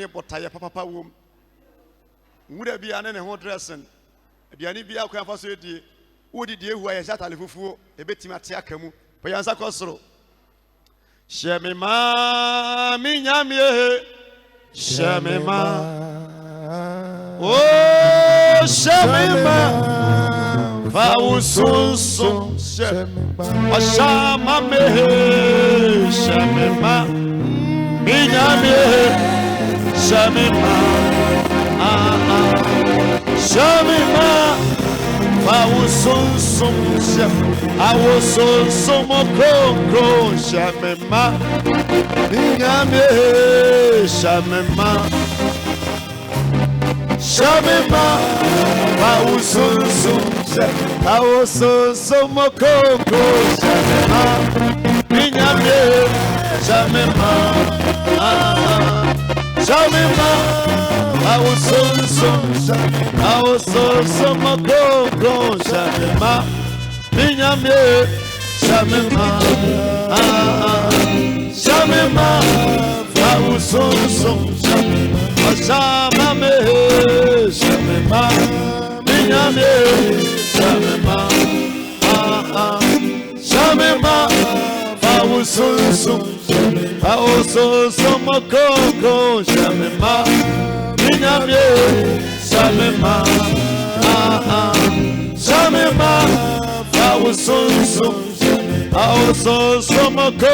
botaye papa wom. Would be an home dressing. Biani be our facility. Would it who I sat a little a bit Matiakamu, Payansa Costro. Shemima, Minyamie, Shemima. Oh, Shemima, Fausunso, Ashama Mehe, Shemima, Minyamie, Shemima, Shemima, Fausunso, I was so moko, Shemima, Minyamie, Shemima. Shamima, I was so moko, Shamima, Minyame, Shamima, Shamima, I was so moko, Shamima, Minyame, Shamima, Shamima, I was so Shama me, Shamima, Minyame, Shamima, Shamima, I was so moko, Shamima, Minyame, Shamima, Shamima, I was so moko,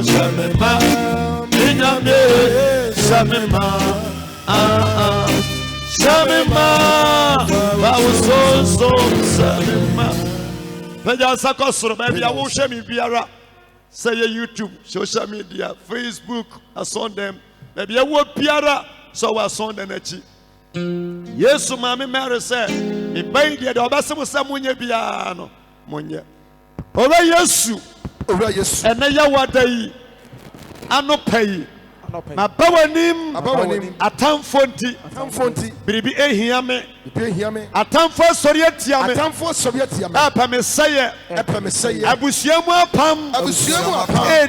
Shamima, Minyame, Shamima. Shamima, I was so Shamima. Pejasa Kosro, baby, I won't shame me, Biara. Say YouTube, social media, Facebook, I saw them. Maybe I would Biara, so I saw them. Yes, Mammy Mary said, he paid the Obasamo Samunya Biano, Munya. Over Yesu, and then Yawadai, I no pay. My power name, a town fonty, baby, hear a town for Soviet Yam, Papa Messiah, Abusiamo Pam,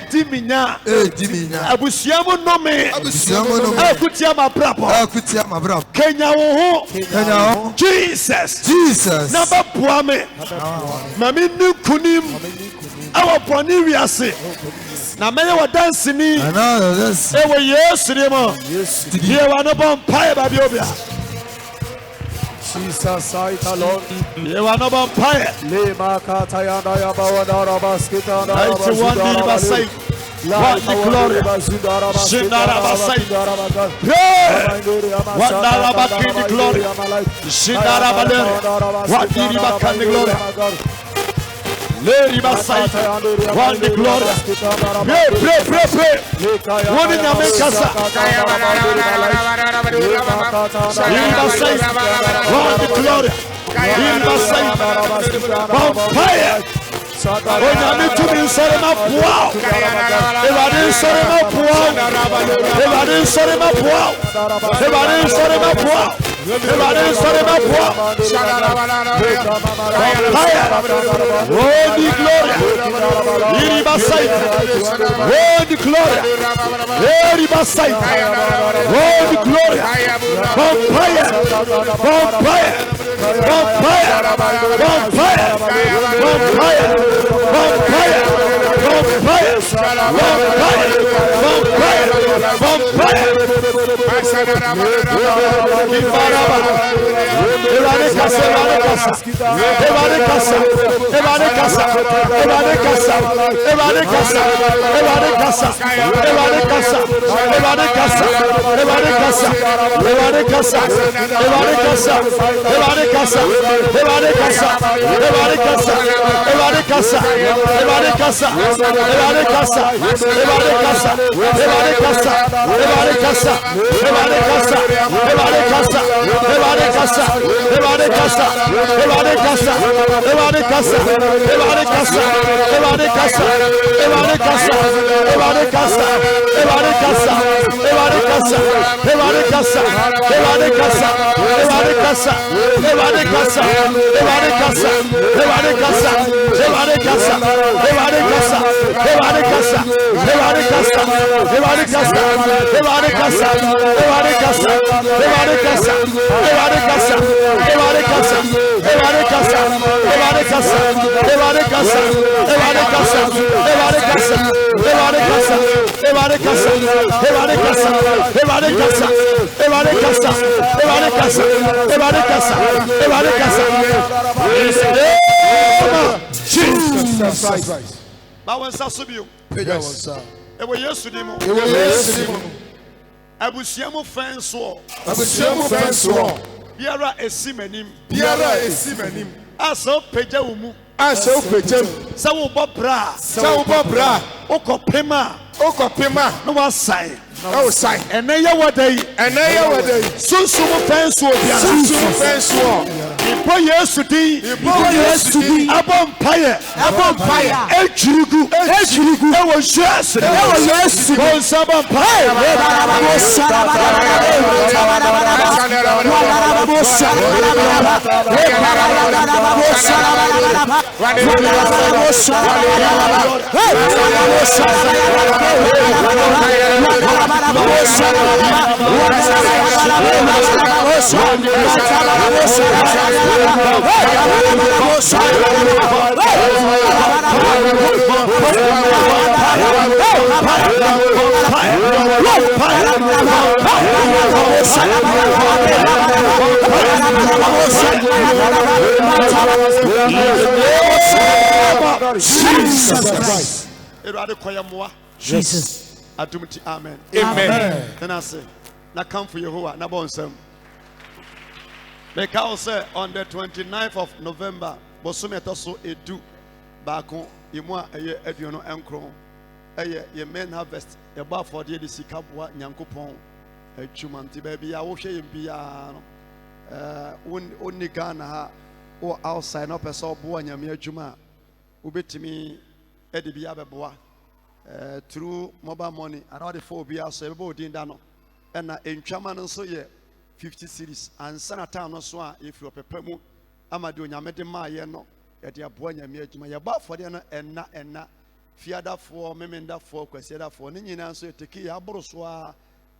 Dimina, Abusiamo Nome, Akutiama Brapa, Kenya, Jesus, Naba Puame, Mami Nukunim, our Poniriase. Na many were dancing me. They were yesterday. They were not on fire, Babiobia. Jesus, I alone. They were not on fire. Lema Katayana Yabawana Baskita. 91 Basai. What the glory. Shindara Basai. What the glory. Shindara Baler. What the glory. Lady Basai, one the glory. Pray. One in America. One the glory. On fire. When I need to be sorry, my wow. If I didn't sorry, my wow. If I didn't sorry, my wow. If I didn't sorry, my wow. If I didn't sorry, my wow. Fire. Oh, the glory. Iribasai. Oh, the glory. Iribasai. Oh, the glory. Fire. Evade casa, Jesus Christ. Bawansa subio. Yes. Ewo Yesu dimo. Abusiamu fenso. Abusiamu fenso. Biara esimenim. Biara esimenim. Aso peja umu. Aso pejem. Sawo bobra. Sawo bobra. Okopema. Okopema. No wasai. Oh, sign. And then you were there. And then you were there. Susu fenso. Susu fenso. Ipo Yesu di. Ipo Yesu di. Abom paye. Abom paye. Ejirigu. Ejirigu. Ewo Yesu. Ewo Yesu. Bonsabom paye. Jesus. Adumti amen. Amen. Then I say, na come for Yehovah, na bonsam. Because on the 29th of November, Bosume Toso edu bako imwa eye eduono enkron eye ye main harvest ye ba for the sikabwa nyankopon atwuma nti ba bia wo hwe yembia no onni Ghana ha o outside no person bo nyame atwuma ubetimi ede bia beboa through mobile money and all the four bia so ebe odin da no na entwama no so ye 50 series and sanata no so a if you prepare mu amade onyame de ma ye no ye de aboa nyame adwuma ye ba for de no enna fiada for memenda for kwasiada for ni nyina so eteki ya aboro so a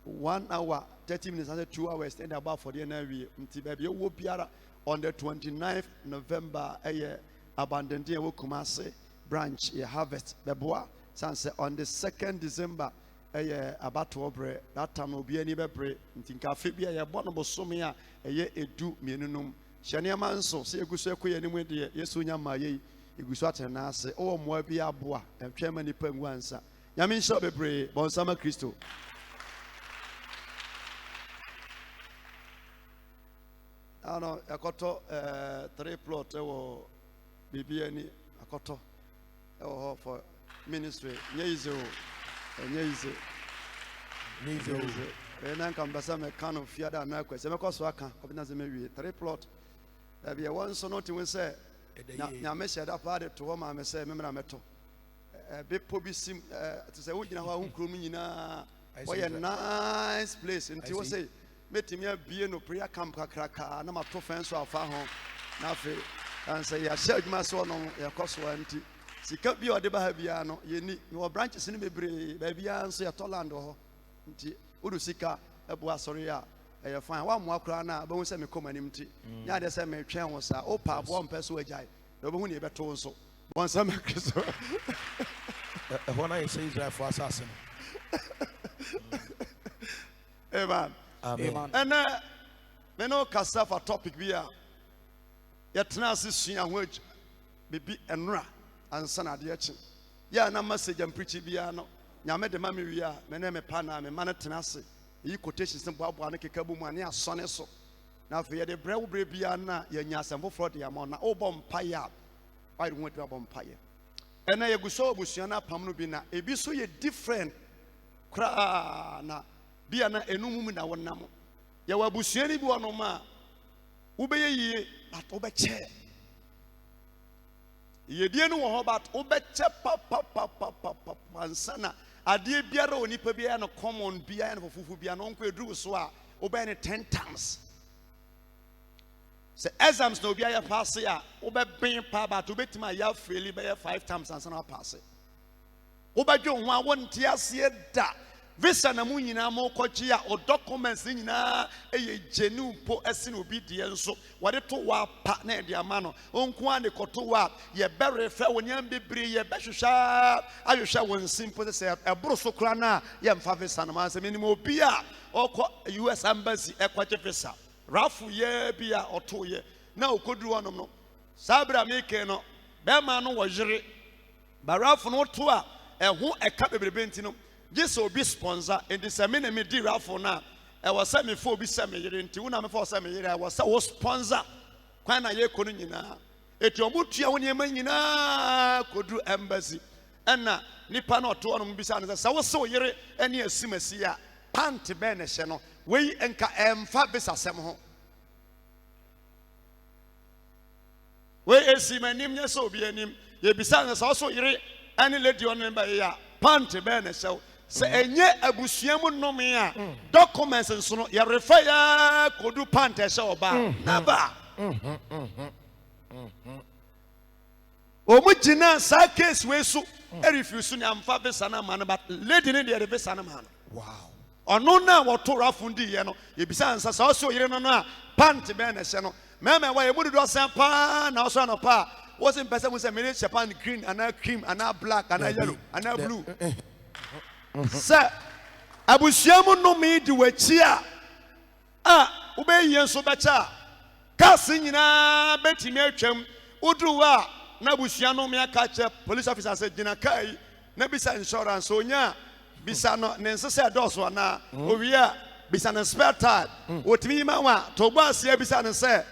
1 hour 30 minutes and 2 hours and about for the na wie nti ba bia wo biara on the 29th November abandoned ye wo Kumase branch ye harvest beboa sanse on the 2nd December abato obre that time obi ani bebre nti nka fe bia ye bono bosome a edu mienunum hyene manso se eguso ekoye nimu de Yesu nya maye eguso atena ase o mo bia aboa twema nipa nguansa nyame nso bebre bonsama Kristo ano akoto 3 plot ewo bibiani akoto ewo for ministry nyeizo nyeizo ena kambasa me kanu fiada na kwese me koso aka obina se me wie 3 plot e won so no ti we say nya me sheda pa de to ma me say me mra meto be pobisim to say wo gina ho ahukro mu nyina wo ye nice place nti wo say metimi abie no prayer camp kakraka na mato fence afa ho na fe and say ya sha adwuma so no ya koso anti sika bi ode ba ha bia no ye ni no branches ni bebre ba bia nso ya toland ho nti udu sika ebu asori a e fine wa mo akura na ba hu se me komanim ti nya de se me twen ho sa o pa bo mpeso agai e bo hu ni e beto nso bon sa me Kristo e ho na ye say Israel for assassin. Amen. Amen. And me no kasa for topic bia ya tena asisua ho bibi enra ansa na de achi ya na message am preach bia no nyame de ma me wi a me na me pa na me ma na tena ase yi quotations boabo na keka bu mu ane asone so na fe ye de bre wo bre bia na ya nya asemfo fro de ya ma na wo bom pa ya why do we bom pa ye ena ye guso obusua na pam no bi na ebi so ye different kra na bia na enumum na wonam ye wa busua ni bi wono ma wo be ye but wo be che ye die no wo but wo be che pa ansana ade biara onipa bia na common bia na fufu bia no nko eduru so a wo be ne 10 times se exams no bia ya pass ya wo be ben pa but wo betima ya fail be 5 times ansana pass wo be dwo ho a wonte ase da visa na mu nyina mo kɔgye a o documents nyina genuine po ɛsi na obi die nso wɔde to wa pa na ɛde ama no onko a ne kɔto wa ye bɛrefɛ wɔnyam bebre ye bɛhwehwɛ ahwehwɛ wɔn simple sɛ ɛboro so kora na ye mfa visa na ma sɛ menim obi a ɔkɔ US embassy ɛkɔgye visa rafu ye bi a ɔto ye na okoduru wɔnom no sabra meke no bɛma no wɔyere barafu no to a ɛho ɛka bebrebe ntino gye obi sponsor enti sɛ me na me di rafu na ɛwɔ sɛ me fo obi sɛ me yere nti wona me fo sɛ me yere ɛwɔ sɛ wo sponsor kwan na ye kono nyinaa eti omutua wo niema nyinaa kodu embassy ɛna nipa na ɔto ɔno bisa no sɛ wo sɛ wo yere ɛne asimasi a pant bɛ na hyɛ no wei enka ɛmfa bisa sɛm ho wei esi manim nyɛ sɛ obi anim ye bisa no sɛ wo sɛ yere ɛne lady ɔno ba ya pant bɛ na hyɛ se enye abusuamu nnome a documents nso no ye refer ya kodu pant ehye oba never omu gina sa case we so refuse ni amfa visa na man but lady ne de visa na man wow ono na woto rafundi ye no ye bisa nsa sa so yire no no a pant be na ehye no meme wa ye mudu do san pa na so no pa wasn't person we say me Japan green and cream and black and yellow and blue sir abusuamu no me di wachi a ubeyi enso becha kasi nyina betimi atwam udru a na abusua no me aka che police officer say gina kai na bisa insurance onya bisa no ne nsese doso na owia bisa no spare tire otimi ma wa to gba asia bisa no say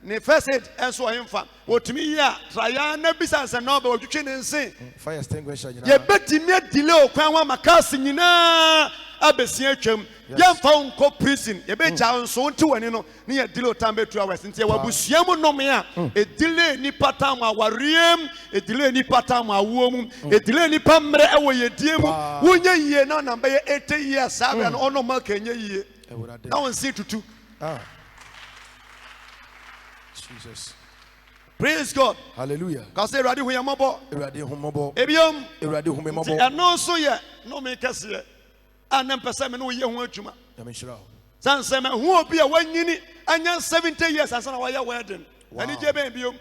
ne first aid enso ohemfa otimi ya traya na bisa nse na oba odwetwe ne nse fire extinguisher nyina ye betimi delay okwan wa makasi nyina abesia atwam ye mfa unko prison ye be cha nso nti wani no ne ye delay otambe 2 hours nti ye wabusua mu nome a e delay ni patam awariem e delay ni patam awuom e delay ni pamre e wo ye die mu wonye yie na na be 80 years sabe no ono ma kenye yie na won si tutu Jesus. Praise God. Hallelujah. Because they ready when mobo. Ready humobo. Ebiom. Ready humobo. And no so ye no me kase. And then person me no ye ho adwuma. Ya me shira. San se me ho obi a wanyini anya 70 years asan wa ya wedding. Ani je ben biom.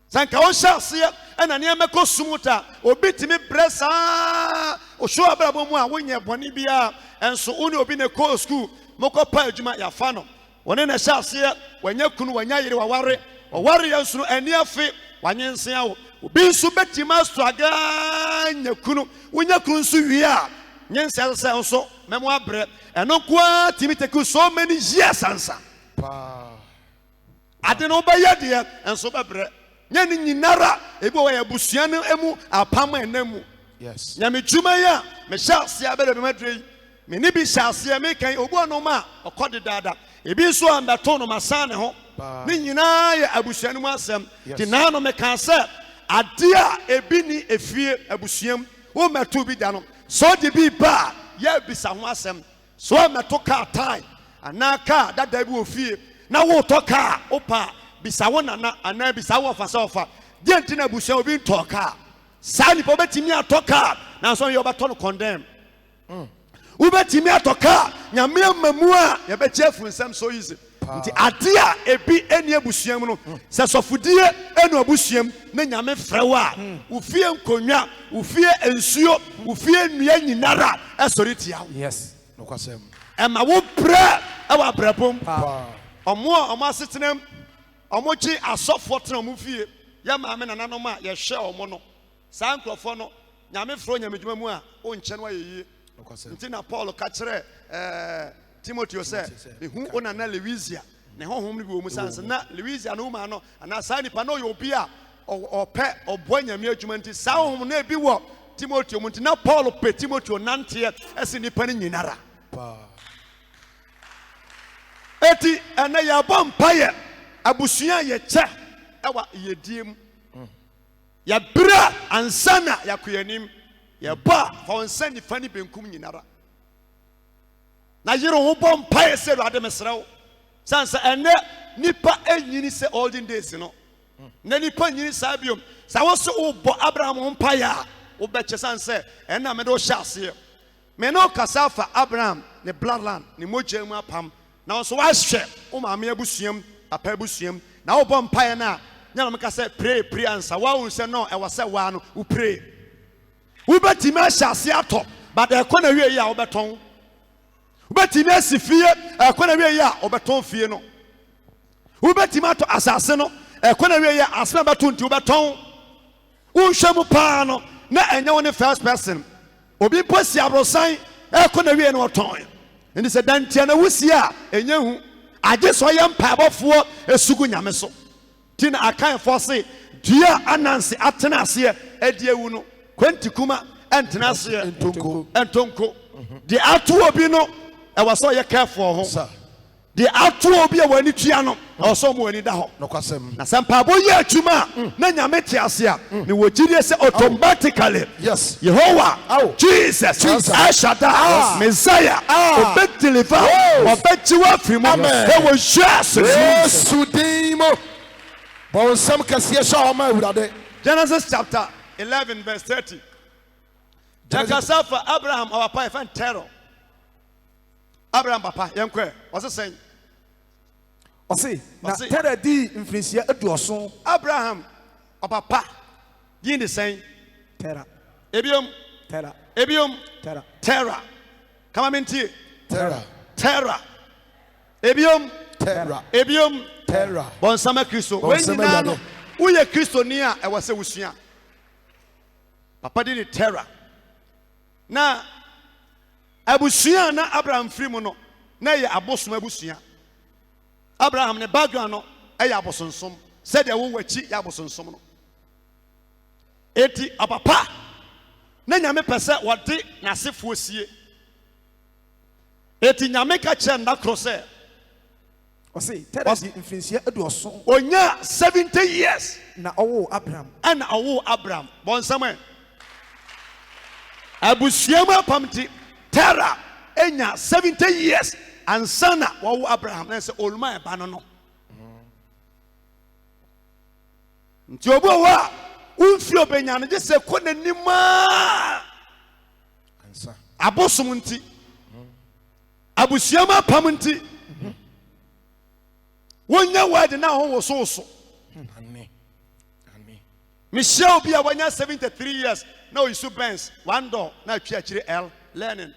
San ka o shase and ani ameko sumuta obi timi bresa o show abrabo mu a wonye boni bia enso uni obi ne call school moko pa adwuma ya fa no. One na shase wanya kunu wanya yire waware yansu no ani afi wanyense awo obi nso betima straga nyakunu wonya kunu nso wi a nyense ase nso memo abre eno kwa timiteku so many years ansa pa ade no ba yade enso bebre nyani nyinara ebi wo ya busua no emu apam enamu yes nyame dwuma ya me shase abere be madre me ni bi shase me kan obu onoma okode dada ebi so ambeto no masane ho ni nyina ya abusuanu mu asem ti na no me kan se ade a ebi ni efie abusuam wo meto bi da no so de bi ba ya bisa ho asem so meto ka tai anaka dada bi ofie na wo to ka opa bisa wo nana ana bisa wo fa so fa de ntina abusuam obi to ka sa ni po betimi atoka na so ye obato no condemn ubetimi atoka nyame amamu a ye be chefu nsem so easy nti ade a ebi eni abusuam no se sofudie enu abusuam na nyame frewa ufie nkonwa ufie ensuo ufie nnua nyinara esori tia yes no kwasem ema wo pre e wa brabom omo asetenem omo chi asofo tena omo fie ya maame nana ma ye hwe omo no sa nkrofo no nyame fro nyamedwuma mu a o nche no ayeye nti na Paul ka kire Timothy say ehu ona na Lewisia ne honhom ni bi wo mu sanse na Lewisia no ma no ana sa nipa no yo bi a ope obo nyame adwuma nti sa honhom na bi wo Timothy mu nti na Paul pe Timothy nante ese nipa ni nyinara eti ana ya bompaye abusua ye che ewa yediem ya bra ansana ya kuyanim ya ba fa onsani fani benkum nyinara na yiro ho bompaye se ruade mesrew sansa ene nipa enyini se olden days no na nipa nyini sabium sa wo so obo Abraham hompaye wobɛkyɛ san sɛ ɛna mede wo hyɛ aseɛ me no kasa fa Abraham ne bloodline ne mogya mu apam na nso wahwɛ wo maame abusuam papa abusuam na wobɔ mpaeɛ no a nyɛ na meka sɛ pray ansa wahu sɛ no ɛwɔ sɛ waa no wo pray wobɛtumi ahyɛ ase atɔ but ɛkɔ na wie yi a wobɛtɔn wobɛtumi asi fie ɛkɔ na wie yi a wobɛtɔn fie no wobɛtumi atɔ asase no ɛkɔ na wie yi a asɛm bɛto nti wobɛtɔn wonhwɛ mu paa no na ɛnyɛ wo ne first person obi mpo si aborosan ɛkɔ na wie no wɔtɔn nti sɛ dantia na wosi a ɛnyɛ hu agye sɛ ɔyɛ mpaebɔfoɔ esugu nyame so ti na akanfoɔ se dua ananse atena aseɛ adi ewu no kwenti kuma ɛntena aseɛ ɛntonko de ato obi no ɛwɔ sɛ ɔyɛ careful ho de ato obi a wani tua no ɛwɔ sɛ ɔmo wani da hɔ na sɛ mpaebɔ yɛ adwuma na nyame te ase a ne wɔgyidie sɛ automatically Yehovah Jesus El Shaddai Messiah ɔbɛdeliver ɔbɛgye wo afiri mu ɛwɔ Yesu din mu bɔnsɛm kɛseɛ hyɛ ɔma awurade Genesis chapter 11 verse 30 jakasa fa Abraham our papa fan terror Abraham papa yenkwe what's saying ɔse na terror di mfirinhyia aduɔso Abraham papa yin the same terror ebiom terror come on into terror ebiom terror bonsama Kristo when you know who ye Kristo ni a e wase wusua papa di the terror na abusua na Abraham free mu no na ye abosom abusua Abraham ne background no e ya abosonsom said ya wo wachi ya abosonsom no eti apapa na nyame pese wode na sefo sie eti nyame ka che nda krose ɔse terror di mfirinhyia aduɔso onya 70 years na ɔwo Abraham ana ɔwo Abraham bonsam abusua ma pamti terror enya 70 years ansana wɔwo Abraham na sɛ oluma eba no nti obo wa unfi obenya no je sɛ kɔ n'anima ansa abosom nti abusua ma pam nti wonya word na ho wo so Michelle Bia wanya 73 years now you Benz one door na twa akire L learning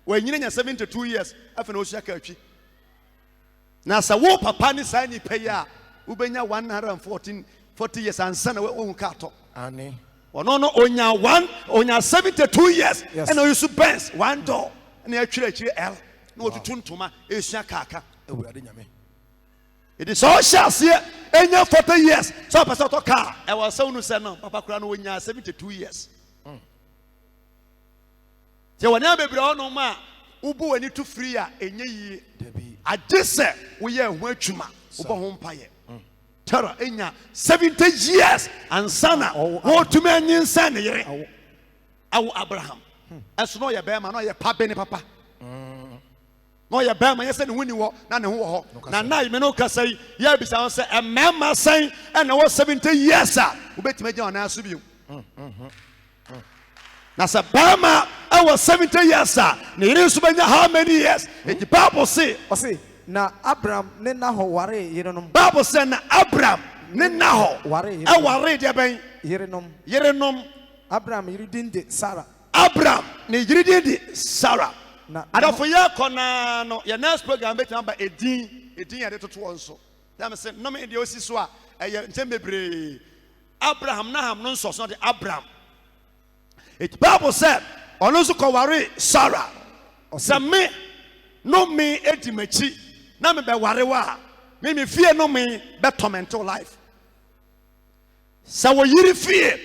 when you 72 years afa na osia ka atwi na sa wo papa ni sa ni pay a ubenya 140 years ansa na wo ka to ani ono no onya 72 years and you Benz one door na atwa akire L na otutu ntoma esia kaka ewurade nyame it is all shots here in your 40 years. So, Pastor car. I was so no, sir, no, Papa Crown, when you are 72 years. So, when I be brown, no ma, Ubu, and you to free a ye. I just said, we are Wechuma, Uba home pie. Terror in ya 70 years and sana, what to men in Sunday. Our Abraham. As no, your bear, man, or your papa, papa. No ya bema yese ne woni wo na ne ho ho na na me no ka sai ya bisa say a mema sai and was 70 years a ubetime gya ona aso biu na sa bema I was 70 years a ne yire so benya how many years the Bible say na Abraham ne na ho ware yerenom Bible say na Abraham ne na ho ware de ben yerenom Abraham yiri din de Sarah Abraham ne yiri din de Sarah adafo ya kona no ya next program bet number 18 ya de toto wonso ya me say no me de osi so a ntem bebre Abraham na ham no nso so de Abraham it Bible said ono so ko ware Sarah se me no me edimachi na me be ware wa me fie no me be torment life sa wo yiri fie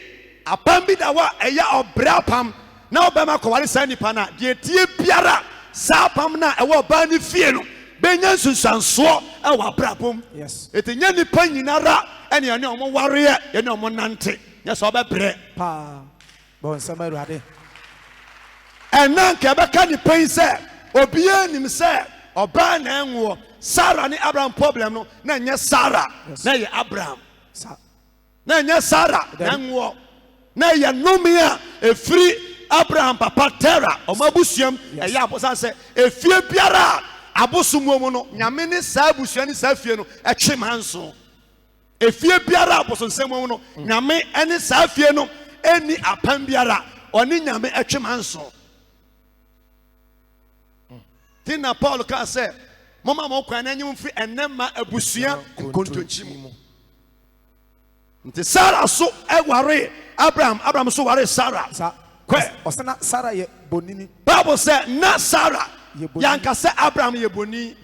apam bi da wa eya obra pam na obama ko ware sa nipa na de tie biara sa pam na e wo ba ni fie no benya sunsanso e wa brabom yes etinya nipa nyinara ene ene omo ware ene omo nante nya so obebre pa bon samaruade ena nke be ka nipa yi se obia nim se oba na enwo Sarah ni Abraham problem no na nya Sarah na ye Abraham na nya Sarah na enwo na ye nomia efiri Abraham papa Terah omabusuam eya abosan se efie biara abosumu mu no nyame ne saa busua ne saa fie no etwe manso efie biara abosonsem mu no nyame ene saa fie no eni apam biara oni nyame etwe manso tina Paul ka se mama mo kwan na nyum fi enema abusua kontonchi mu nti Sarah so eware Abraham so ware Sarah Osana Sarah ye bonini. Bible said na Sarah yanka se Abraham ye boni.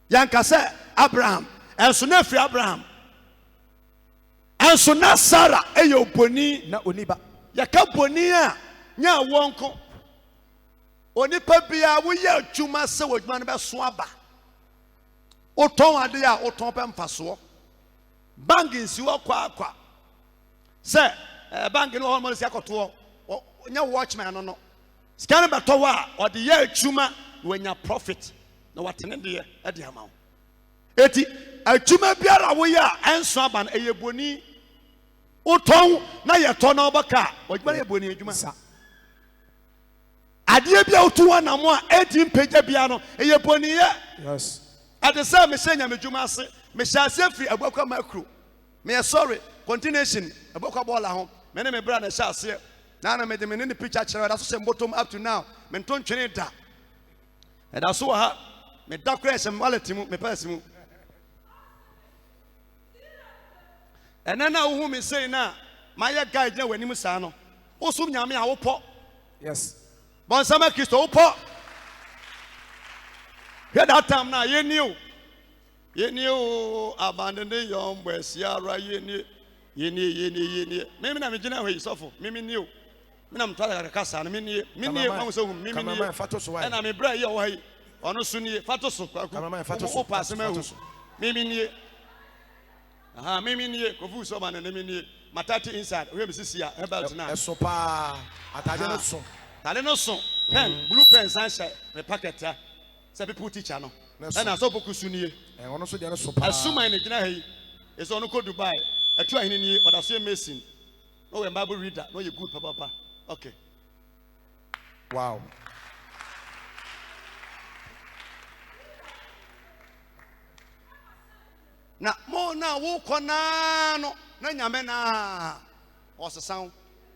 Yanka se Abraham enso na fi Abraham enso na Sarah ye boni na oniba. Yaka boni a nya wonko onipa bia wo ye adwuma se wadwuma no be so aba oton ade a oton pe mfaso bangi nsi wo kwa se bank no almost yakoto nya watchman no scan beto wa or the year chuma when ya profit no watene de e de amawo eti achuma biara wo ya enso aba na eyeboni uton na ye to na obaka ogba yeboni adwuma sa ade bia uto na mo a edi mpagya bia no eyeboni ye yes at the same me senya me dwuma ase me hyase free abakwa makro me sorry continuation abakwa bola ho many me brother shall say now na me de me ne picture chere that's say bottom up to now me ton twene da and that's so ha me da crash me wallet mu me pass mu and then now who me say na my guide na wani mu sa no osum nyame a wo po yes bon sama Kristo wo po here that time na ye new abandoning your boys yara ye ni mimi na mejina we sofo mimi niu mina mtwala kakasa na mimi kwa so mimi ni na me bra ye wo hai ono so ni fato so o pass me hu mimi ni aha mimi ni kofu so ba na mimi ni matati inside we me sisi a about na eso pa ataje no so tale no so pen blue pen sunshine me packet a se people teacher no na so boku su ni ono so de no so pa asuma ni gina hai eso ono ko Dubai atu ahini ni odaso mason no we Bible reader no you good papa okay wow na mo na wo kona no na nyame na osesan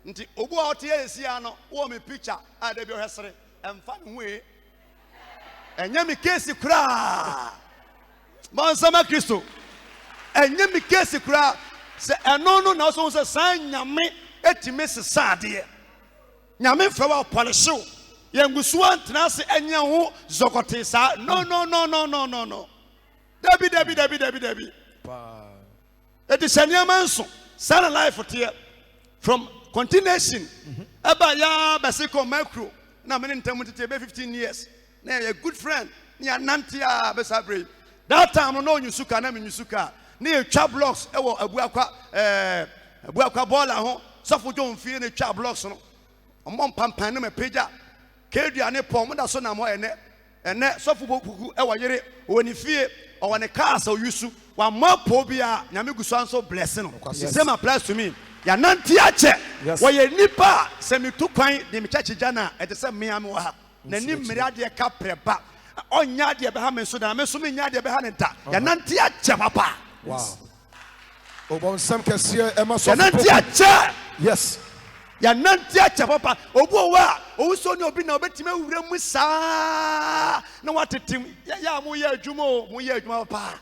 nti obu a ote esia no wo me picture a da bi ohesere emfa ne hu enye mi case kura bon sama Kristo enye mi case kura se eno no na so se san nyame etime sesade nyame fa wa polish yengusu antena se enye ho zokote sa no Debbie. It is a new man so. Sana life for tear from continuation. Aba ya basiko macro. Na many time to 15 years. Na a good friend. Ni anantia besabre. That time no nyusuka na nyusuka. Ni twa blocks ewo abuakwa bola ho. Sofo jo mfie ni twa blocks no. Omom pampan na me pagya. Kedua ne pom da so na mo ene sofo bokuku ewo yere woni fie or when a car so yusu one more pobia nyamigusan so blessing same applies to me ya nantiache why ye nipa semi tu kwan de me church jana e de se me am wa ha na ni mmere ade ka preba onya de be ha me so da me so me nya de be ha ne ta ya nantiache papa wow obon sam kese e ma so ya nantiache yes ya nantiache papa obu wa o so ni obi na obetime wura mu saa na watetim ya mo ye adwuma papa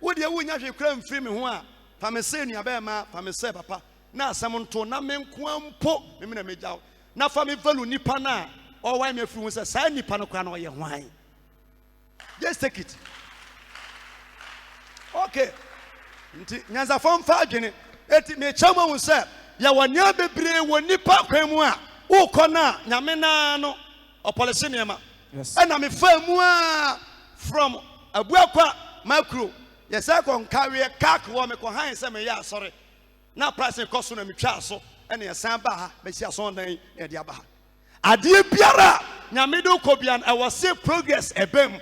wo de wo nya hwe kra mfiri me ho a fa me se nua ba ma fa me se papa na asem nto na me nko ampo me na mejaw na fa me value nipa na o why me afiri ho se saa nipa no kra na o ye hwan just take it okay nti nyanza fam fa adwene eti me chama wo se ya wania bebre wo nipa kwan mu a wo kona nyame na no opolish niema yes and me fa mu a from abuakwa macro yes I kon carry kak wo me kon han se me ya sorry na price cost na me twa so and yes san ba ha be sia so dan e dia ba ha ade biara nyame do kobian I was say progress ebem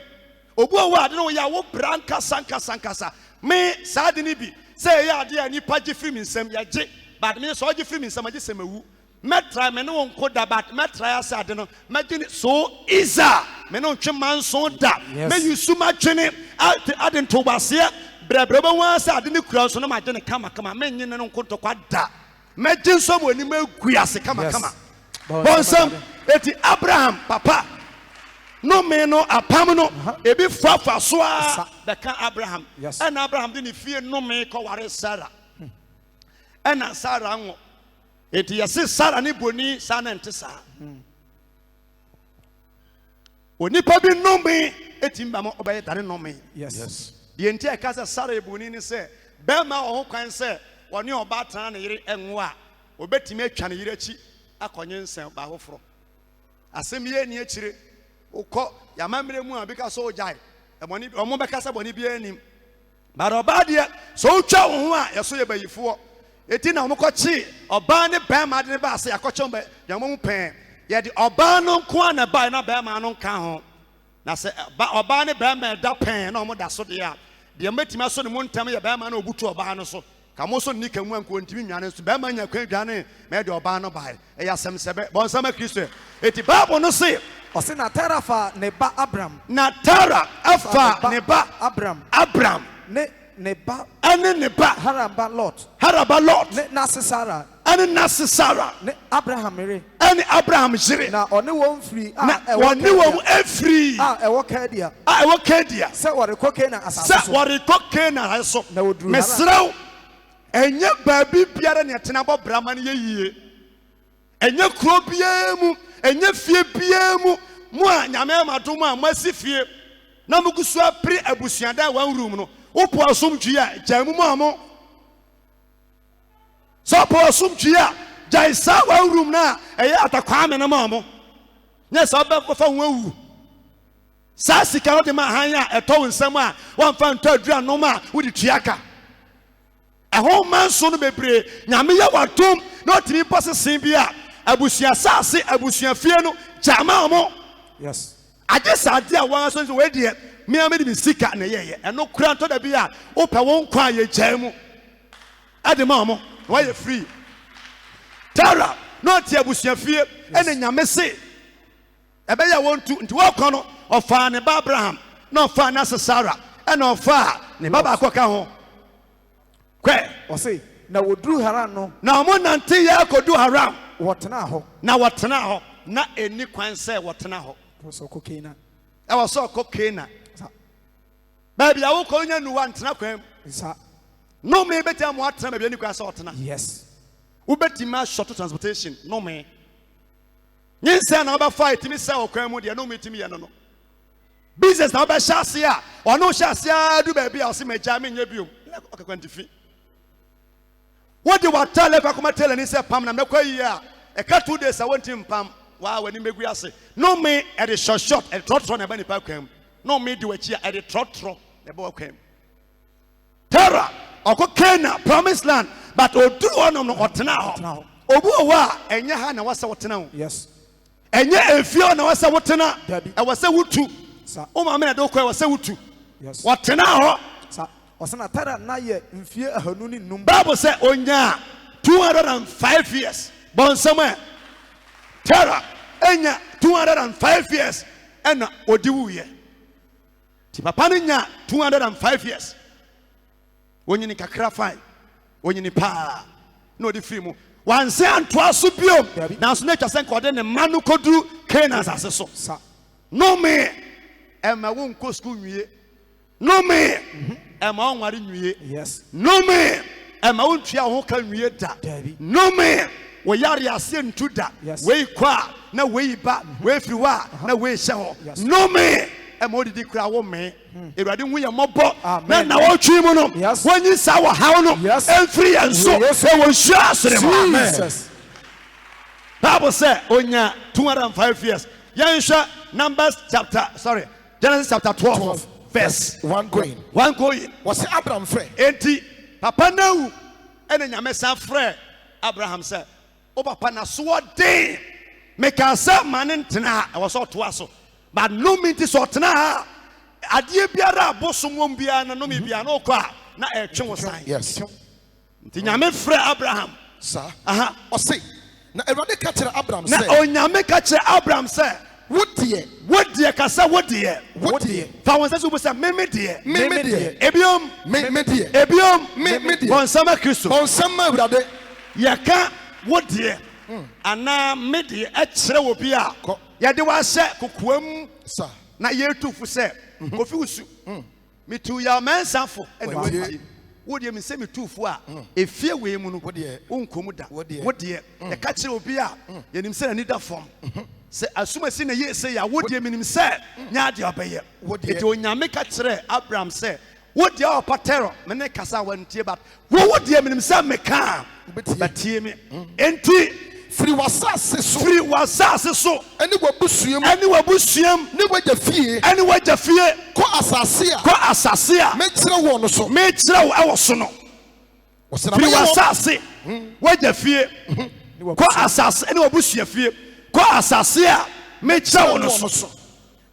obu owo ade no ya wo branka sankasa me sa de ni bi say ya dear ni paji free me sem ya je but me so je free me sem aje semawu metra me no nko da but metra ya sa de no magine so isa me no ntwe manso da me yusu ma twene ade nto base brebreba wa sa ade ne kura so no magine kama me nyene no nko to kwa da megin so mo ni maguase kama bonsam eti Abraham papa no me no apam no ebi fafa so a the can Abraham and Abraham didn't fear no me ko ware Sarah and Sarah ngo eti yesi Sarah ni boni sana ente sa onipa bi no me eti mba mo obaye tare no me yes the entire casa Sarah eboni ni say be ma o kwan say woni oba tan na yire enwo a obetimi atwa na yire achi akonye nsen ba hoforo asem ye ni achire ukọ yamamre mu abika so ojai emoni omo beka se boni bia anim but oba de so utwa wo ho a yeso ye bayifo eti na omko chi oba ne ba ma de ba se akọcho ba yamom pen ye de oba no nko na ba na ba ma no nka ho na se oba ne ba ma da pen na omo da so de ya de metimi so ne mu ntam ye ba ma na obutu oba no so kamo so nika mu anko ntimi nwane so ba ma nya kwan dwane me de oba no ba e ya sem sebe bon sama Kristo eti Bible no se o se na Tara fa ne ba Abraham na Tara afa ne ba Abraham ne ba ane ne ba Haraba Lot ne nase Sarah ane nase Sarah ne Abraham re ane Abraham jire na one won free one won free ewo Kedia se wore kokena asase se wore kokena aso mesraw enye baabi biara ne tena bo brama ne yeyie enye kuro biamu enye fie biamu mo a nyame madom a masifie na mugusu apri abusuada one room no opo asomdwi a jamu mo amo so po asomdwi a jaisa one room na eye atakwa me na mo amo nya sa ba fa ho awu sa sika no de ma han a eto nsam a wan fa nto adura no ma wo di tuaka ehon manso no bebre nyame ya wadom na otimi posesen bi a abusua sase abusua fie no jama mo yes aje sade a wan so we de me amedi bi sika na yeye eno kura nto da bi a ope won kwa ye jamu ade ma mo wa ye free Tara no ti abusua fie ene nyame se ebe ya won tu nti wo kono ofa ne ba Abraham na ofa na Sarah ene ofa ne baba akoka ho kwe o se na wodru Haran no na mo nante ya kodu Haran wotena ho na eni kwan se wotena ho so kokena e wo so kokena ba bia wo ko nya nuwa ntena kwan sa no me beti mo atena ba bia ni kwan se wotena yes wo beti ma short transportation no me nyense na ba fight mi se okwan mu de no me timi ye no business na ba shase a ono shase a du ba bia o se meja me nya biom okay kwantifi what the water level come tell and say pam na mekwa yi a e ka 2 days a wontim pam wa wani megu ase no me at the short at trotro na ba ni pa kwam no me di wachi at the trotro na ba kwam Tara okokena promised land but odu onom no otena ho obu wa enye ha na wasa wotena ho yes enye efio na wasa wotena e wasa wutu o ma me na do kwa wasa wutu yes wotena ho osana Tara na ye mfie ahanu ni num Bible say onya 205 years bon somewhere Tara enya 205 years ena odiwu ye ti papa nya 205 years wonyini kakra fine wonyini pa na odi free mu wanse antoa so biom na so na twa sen kode ne manu kodu Canaan asase so no me ema won ko school nwie no me ema onware nwie yes no me ema won tua ho ka nwie da no me wo yare ase ntu da we kwa na we ba we firi wa na we hye ho no me ema odidi kura wo me Ewurade hu ye mobo na wo twi mu no wonyi sa wo haw no enfiri enso se wo hua asere mo amen Bible say onya 205 years yanhwa Genesis chapter 12 verse 1 going was Abraham friend enti papa nawu ene nyame san frɛ Abraham say o papa na so den me ka say man ntena e was to aso but no minti so tena adie biara abosom won biara na no me biara no kwa na ɛtwe wo san Yes. nti nyame frɛ Abraham Sir. aha Ɔse. Na Awurade ka kyerɛ Abraham na sɛ. onyame ka kyerɛ Abraham sɛ Wo deɛ. wodeɛ kasa wodeɛ Wo deɛ. fa wɔn nsa so bu sɛ meme deɛ Me deɛ. ebiom Me deɛ. ebiom Me deɛ. wɔn nsɛm Kristo Ɔnsɛm ma Awurade. yɛka wodeɛ anaa me deɛ ɛkyerɛ wɔ bi a Kɔ. yɛde wahyɛ kokoam Sir. na yɛtufo sɛ kofi wusu metu yɛ ɔmansafo ɛna Wɔtie. wɔtie wodeɛ me sɛ metufo a efie wei mu no Wodeɛ. wonkom da Wodeɛ. wodeɛ yɛka kyerɛ obi a yɛnim sɛ n'ani da fam sɛ asomasi na yɛ sɛ yɛ a wodeɛ menim sɛ nyɛ adeɛ ɔbɛyɛ Wodeɛ. nti onyame ka kyerɛ Abraham sɛ wodeɛ a ɔpa tɛrɔ me ne kasa a wɔntie ba wodeɛ menim sɛ meka a Wobɛtie. batie me enti Firi w'asase so. firi w'asase so Ɛne w'abusuam. ɛne w'abusuam Ne w'agya fie. ɛne w'agya fie Kɔ asase a. kɔ asase a Mɛkyerɛ wɔn no so. mekyerɛ wo ɛwɔ so no Ɔsɛ na firi mɛyɛ wɔn. w'asase w'agya fie kɔ asase ɛne w'abusua fie kɔ asase a mekyerɛ wo no so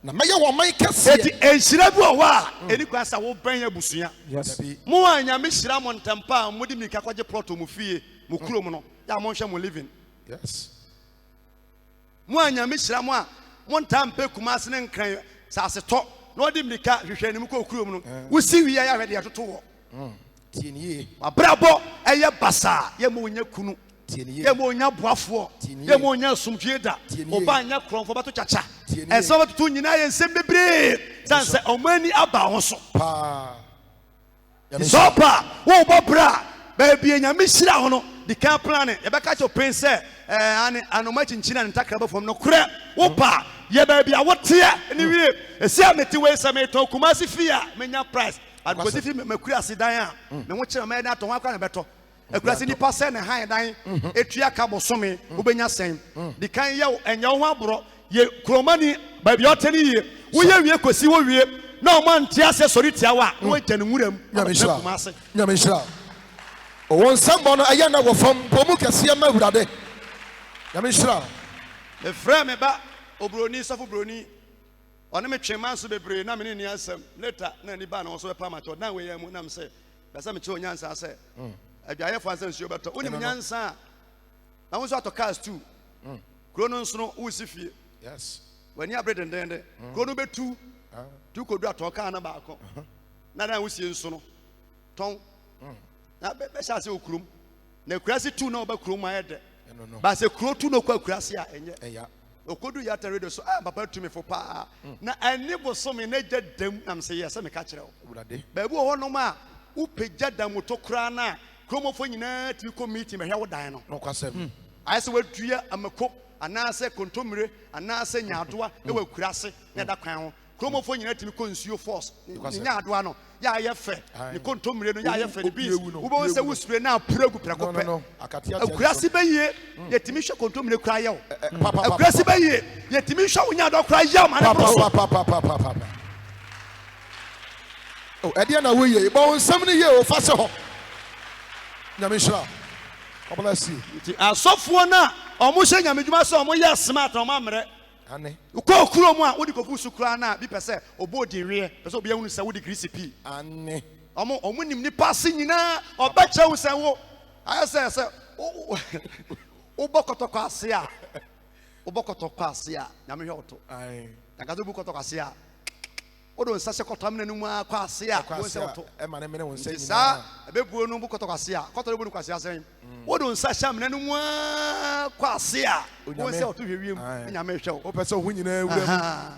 Na mɛyɛ wɔn man kɛseɛ. eti nhyira bi wɔ hɔ a ɛni kwan sɛ wobɛn abusua Yes. Dabi. mo a nyame hyira mo ntɛmpa a mode mirika kɔgye plɔto mo fie mo kurom no yɛ a monhwɛ mo living Yes. mo a nyame hyira mo a montaa mpɛ Kumase ne nkran sase tɔ na ɔde mirika hwehwɛ anim kɔ kurom no wosi wie yɛ ahwɛ deɛ ɛtoto wɔ Tie ne yie. wabrabɔ ɛyɛ basaa yɛ ma onya kunu Tie ne yie. yɛ ma onya boafoɔ yɛ ma onya asomdwie da ɔba nyɛ korɔmfo bɛto kyakya ɛnsɛ bɛtoto nyinaa yɛ nsɛm bebree sane sɛ ɔmo ani aba ho so Paa. sɛ ɔpa a wowobɔ berɛ a baabi a nyame hyira ho no de ka plane yɛbɛka kyɛ ɔpen sɛ anoma kyinkyini a ne ntakra bɛfam no korɛ wopa a yɛ baabi a woteɛ ne wie ɛsi a mete wei sɛ metɔn Kumase fie a menya price adekosi fi makura ase dan a me ho kyerɛ mɛyɛ no atɔ ho akora ne bɛtɔ akura se nnipa sɛ ne han dan ɛtua ka bosome wobɛnya sɛn de kan yɛ wo ɛnyɛ wo ho aborɔ yɛ kuromani baabi a ɔte ne yie woyɛ wie kɔsi wɔ wie na ɔma nte asɛ sɔre tia wo a na woagya ne nwuram Nyame hyira. Kumase Nyame hyira. Ɔwɔ nsɛmbɔ no ɛyɛ na wɔ fam bɔ mu kɛseɛ ma Awurade. Nyame hyira. mefrɛ me ba oburoni sɔfo buroni ɔne me twema nso bebree na mene nni asɛm later na ani ba na ɔso bɛpa ma kyɛ ɔdan wei mu nam sɛ bɛsɛ mekyɛ onyansa sɛ adwayɛfoɔ ansɛ nsuo bɛtɔ wonim nyansa a na wo nso atɔ cars too kuro no nso no wosi fie Yes. w'ani abere dendenden kuro no bɛtu tu kɔdu atɔ kaa no baako na dan wosie nso no tɔn na bɛhyɛ ase wɔ kurom na akurase tu na wɔba kurom ayɛ dɛ Ɛno no. ba sɛ kuro tu na ɔkɔ akurase a ɛnyɛ Ɛya. okodu yata radio so ah papa tumi fo paa na ani bosome na gya dam nam sɛ yɛ sɛ meka kyerɛ wo Awurade. baabi wɔ hɔ nom a wopagya da moto koraa no a kuromɔfoɔ nyinaa tumi kɔ meeting bɛhwɛ wo dan no Nokwasɛm. ayɛ sɛ woadua amako anaasɛ kontommire anaasɛ nyaadoa ɛwɔ akurase na ɛda kwan ho kuromɔfoɔ nyinaa tumi kɔ nsuo force ne nyaadoa no yɛ ayɛ fɛ ne kontommire no yɛ ayɛ fɛ ne beans wobɛhu sɛ wosure no apura gu prɛko pɛ No. Akatia. akurase bɛyie yɛtumi hwɛ kontommire koraa yɛ wo Papa. akurase bɛyie yɛtumi hwɛ wo nyaadoa koraa yɛ wo ma ne borɔ so Papa. Oh, ɛdeɛ na woyɛ. Bɔ wo nsɛm no yie o fa sɛ hɔ. Nyame hyira. God bless you. nti asɔfoɔ no a ɔmo hyɛ nyame dwuma sɛ ɔmo yɛ smart na ɔmo ammerɛ Ane. wokɔ kurom a wode kɔfu so koraa no a bi pɛ sɛ ɔbɔ ɔdinweɛ pɛ sɛ obiahunu sɛ wode grisi pii Ane. ɔmo nim nipa ase nyinaa ɔbɛkyɛ wo sɛ wo ayɛ sɛ wobɔ kɔtɔkɔ ase a nyame hwɛ wo to Ai. nankasɛ wobu kɔtɔkɔ ase a wode wo nsa hyɛ kɔtɔm no no mu a kɔ ase a wo sɛ wo to Ɛma ne mene wo nsɛ nti saa ɛbɛbuo no bu kɔtɔ kwase a kɔtɔ no bu no kwase asɛn wode wo nsa hyɛ amena no mu a kɔ ase a wo sɛ ɔto hwɛ wiem Aye. ne nyame hwɛ wo Wopɛ sɛ wo nyinaa wura mu. Aha.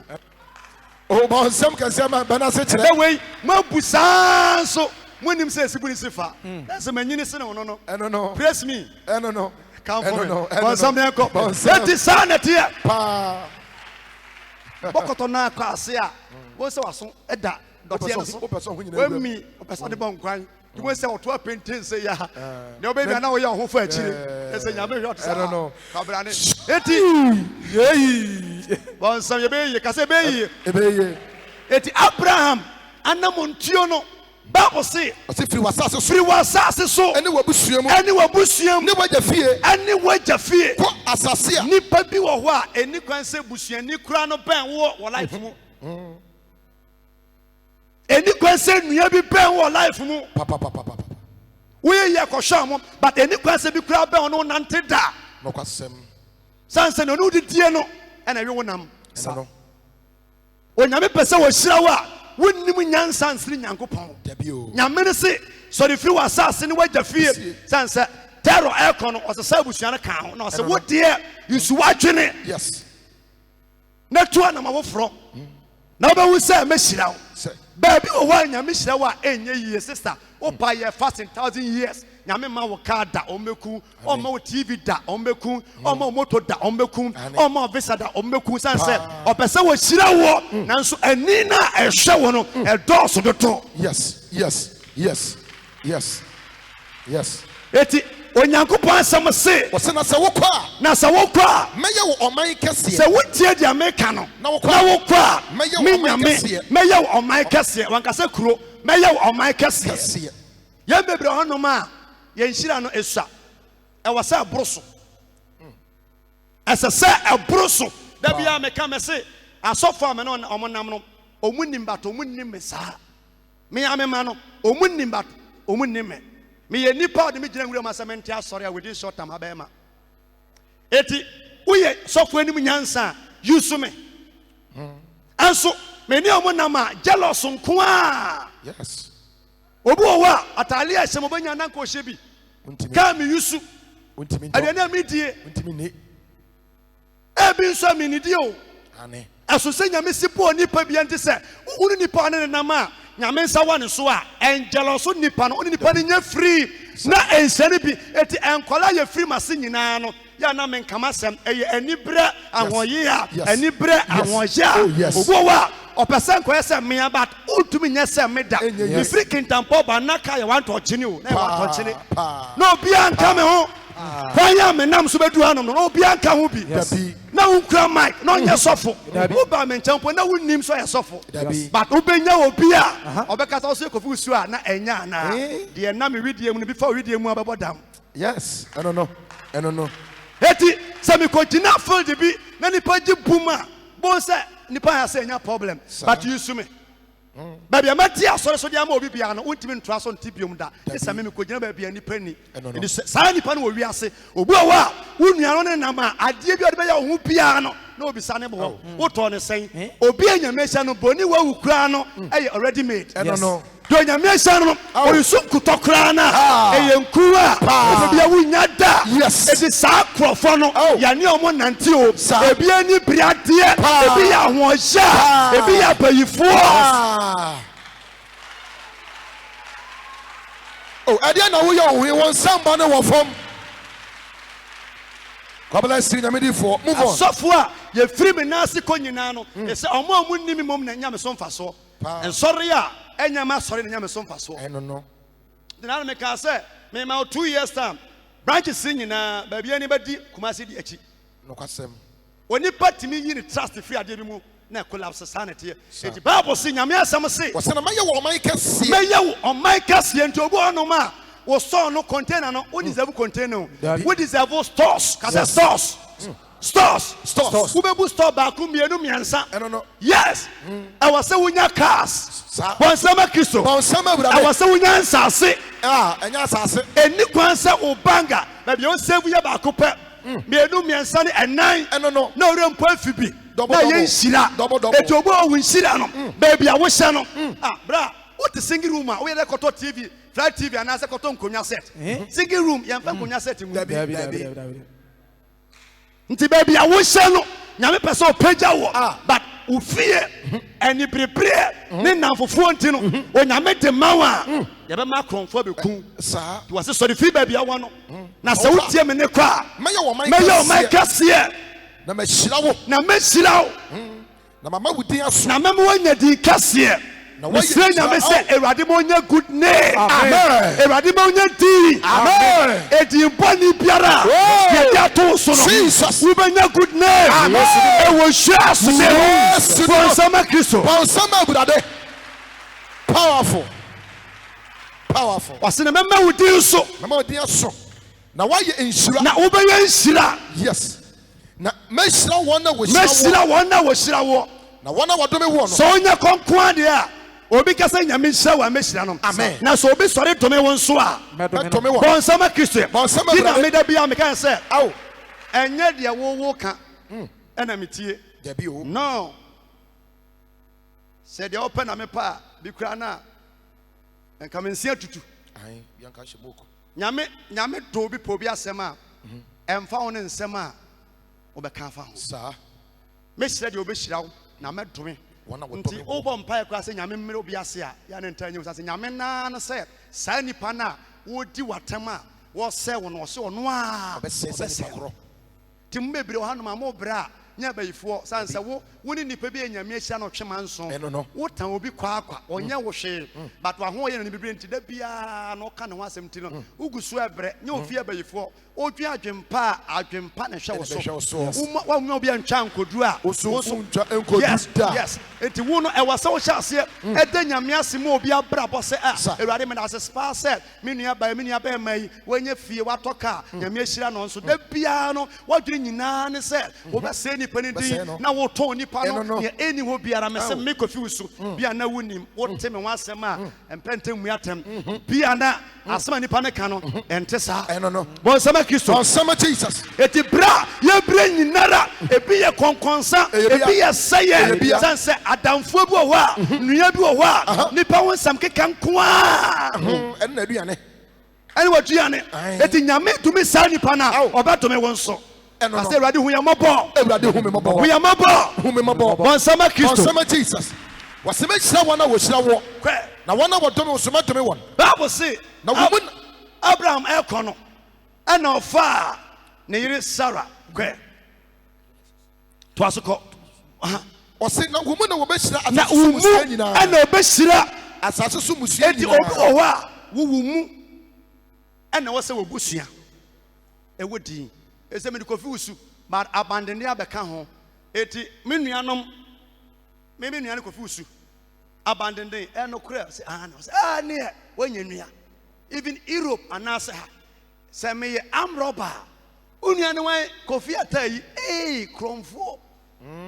Oh, bɔ nsɛm kɛseɛ ma bɛna se kyerɛ. ɛbɛ wei moabu saa nso monim sɛ ɛsibu ne si fa ɛsɛ manyini sene wo no no Ɛno no. praise me Ɛno no. kamfo me no. bɔnsam ne ɛkɔ Bɔnsam. ɛti saa na ɛteɛ Paa. bɔkɔtɔ no akɔ ase a wo sɛ waso ɛda dɔteɛ no so Wopɛ sɛ wo nyinaa wura mu. wami wopɛ sɛ ɔde bɔ nkwan nti wo sɛ ɔto apɛnten sɛ yɛ a na wobɛbi a na woyɛ wo ho fa akyire ɛsɛ nyame hwɛ ɔte I don't know. sɛ kabra ne ɛti Yei. bɔnsam yɛbɛyie kasɛ ɛbɛyie Ɛbɛyɛ. ɛti abraham anamontuo no bible se Ɔse firi w'asase so. firi w'asase so Ɛne w'abusua mu. ɛne w'abusua mu Ne w'agya fie. ɛne w'agya fie Kɔ asase a. nipa bi wɔ hɔ a ɛni kwan sɛ busuani kura no bɛn wɔ life mu Any question you be paying your life mu. Papa. We ya kwashamo but any question be crab on no nante da. No kwasem. Sanse no no di tie no na we wonam. Sano. Onyame pese wo hyira wa wonnim nyansa nsiri Nyankopɔn. Debio. Nyame ne se so the free asase ne wagya fie sanse terror aircon o se sabusua ne kan ho na o se wo de you su wadwene. Yes. Na to na ma wo fro. Na ba wu se me hyira wo. Baby o wa Nyame hyira wa enye yie sister. O pa ye fasting 1000 years. Nyame ma wo car da ombeku, o ma wo TV da ombeku, o ma motor da ombeku, o ma visa da ombeku sanse o pese wo hyira wo nanso ani na ehwe wo no e dɔɔso dodo. Yes. Eti Onyankopɔn asɛm se wose na sɛ wokɔ a na sɛ wokɔ a mɛyɛ wo ɔman kɛseɛ sɛ wotie di America no na wokɔ a mɛyɛ wo me ɔman nyame kɛseɛ mɛyɛ wo ɔman kɛseɛ wankasa kuro mɛyɛ wo ɔman kɛseɛ yɛn bebree hɔnom a yɛn hyira no esua ɛwɔ sɛ ɛboro so ɛsɛ sɛ ɛboro so da bia meka mɛ se asɔfo a me no ɔmo nam no ɔmo nim bat ɔmo nim me saa me amema no ɔmo nim bat ɔmo nim me me ye nipa de me gyina nwura ma sɛ mente asɔre a within short time abɛma eti woyɛ sɔfo anim nyansa use me anso me ni ɔmo nam a jealous nko a yes obi wo a atale a hyɛ mo banya na nko hye bi ka me use ade na me die ni ebi nso me ni die o ane aso sɛ nyame sipo nipa bi ante sɛ wo nipa ne nam a nyame nsa wa ne so a enjeloso nipa no nipa ne nya free na ensane bi eti enkola ye free mase nyina no ya na menkama sem eye anibre ahoye a anibre ahoye a obo wa opese nkoye se me about ultimi nya se me da the free kintampo ba na ka ye want to chini o na want to chini no bi anka me ho kwanya me nam so bedu hanom no bi anka ho bi na unkra mic no nya sofo wo ba me nchampo na wonnim so ye sofo but ubenya obi a obekata so ekofu su a na enya na de na me widie mu no before widie mu ababodam yes I don't know eti se me kogina field bi na nipa gi buma bon se nipa ya se nya problem but you su me baby amati asore so dia ma obi bia no untimi ntra so ntibiom da esa me kogina ba bia nipa ni ni sa nipa no wi ase obu a wa unua no ne nam a ade bi ode be ya ho bia no na obi sa ne bo wo to ne sen obi anyamesha no boni wa wukura no already made do anyamesha no oyusu kutokura na eyenkuwa obi bia wunya da edi sa krofo no ya ne omo nante o ebi ani briade ebi ya hoja ebi ya bayifo ade na wo ye wo won samba ne wo fom kwabala siri na medifo move on sofo a ye free me na se ko nyina no e se omo amunni mom na nya me so mfa so en sorry a enya ma sorry na nya me so mfa so no na me ka se me ma 2 years time branches nyina ba bia ni badi Kumasi di achi no kwasem oni patimi yi ni trust free ade bi mu na collapse sanity e di bible se nyame asam se wo se na maye wo man kase maye wo man kase nti obo ono ma wo store no container no wo deserve container wo deserve stores kasa stores wo be bu store ba ku mienu miensa yes I was say wonya cars bonsama Kristo I was say wonya nsase enya asase eni kwansa wo banga ba bi o save ye ba ku pe mienu miensa ni enan na ore mpo afibi na ye nhira eti obo wo nhira no ba bia wo hye no bra what the single room we le koto TV flat TV and as a koto nkonya set single room ye mfa nkonya set mu nti baby a wo hye no nyame pese o pagya wo but o fie ani prepree ne namfofo nti no o nyame de mawa ye be ma kronfo be ku sa to was sorry fie baby a wo no na se wo tie me ne kwa maye wo man kase na mashira wo na mama wudin aso na mama wanya di kase Mesre nyame se Ewurade mo nya good name amen Ewurade mo nya di amen edi mboni biara ye dia to so no we be nya good name amen e wo hwa so ne bonsama Kristo bonsama Ewurade powerful wasene mema wudi so na waye enshira na wo be ye enshira yes na meshira wona wo shira wo na wona wadome wo no so nya konkwan de a obi kasa nyame nhyira wa mehira no amen na so obi sɔre tome wo nso a tome wo bɔnsama Kristo bɔnsama ti na meda bia meka sɛ aw ɛnyɛ deɛ wo ka ɛna metie dabi o no sɛ deɛ wopɛ na mepa a bi kura na nka mensia tutu ai yanka shimoko nyame do bi po bi asɛm a ɛmfa wo ne nsɛm a wobɛka fa ho sa mehyira deɛ wobɛhyira wo na mɛdome nti wobɔ mpaeɛ koraa sɛ nyame mmere obi ase a yɛ ne nta nyim sɛ nyame naa no sɛ saa nipa no a wodi watam a wɔsɛ wo no ɔsɛ ɔno a ɔbɛsɛ korɔ nti mbɛbrɛ wɔ hanom a mobrɛ a nyɛ abayifoɔ sane sɛ wo ne nipa bi nyame ahyia no ɔtwema nso wotan obi kwaakwa ɔnyɛ wo hwee but waho yɛ no ne bibire nti da biara na ɔka ne ho asɛm ti no wogu so ɛbrɛ nyɛ ofi abayifoɔ odwe adwempa a adwempa ne hwɛ wo so wonya obi antwa nkodu a yes nti wo no ɛwɔ sɛ wohyɛ aseɛ ɛda nyame ase ma obi abrabɔ sɛ awurade meda ase spaa sɛ me nua bɛɛma yi wɔnyɛ fie watɔ ka nyame ahyira no nso da biara no woadwene nyinaa ne sɛ wobɛsɛ nipa no din na wotɔn nipa no neɛ ɛni hɔ biara me sɛ mekɔfi wo so bia na wonim wote me ho asɛm a mpɛntɛ mmu atɛm bia na asɛm a nipa no ka no ɛnte saa bɔnsɛma Kristo bɔnsɛma Jesus eti bra yɛbrɛ nyinara ebi yɛ kɔnkɔnsa ebi yɛ sɛyɛ san sɛ adamfoɔ bi wɔ hɔ a nnua bi wɔ hɔ a nipa wo nsɛm keka nkoa ɛne na aduane ɛne waduane eti nyame tumi saa nipa no a ɔbɛtome wo nso asɛ awurade hu yɛ mmɔbɔ bɔnsɛma Kristo bɔnsɛma Jesus wɔsɛ mɛhyira wɔn a wɔhyira wɔ na wɔn a wɔdome wo so mɛdome wɔn Bible se na wɔn Abraham ɛkɔ no ɛna ɔfa ne yere Sarah kɔ to so kɔ ɔsɛ na wɔn na wɔbɛhyira na umu ɛna ɔbɛhyira asase so musua edi obi wɔ hɔ a wowu mu ɛna wɔsɛ wɔbusua ɛwɔ din ɛsɛ mede kɔfi wusu but abandene abɛka ho eti me nuanom me nuane kɔfi wusu abandene ɛno kora sɛ ne wɔnyɛ nua even Europe anaasɛ ha sɛ meyɛ amrɔba unuane wan kɔfi ata yi krɔmfoɔ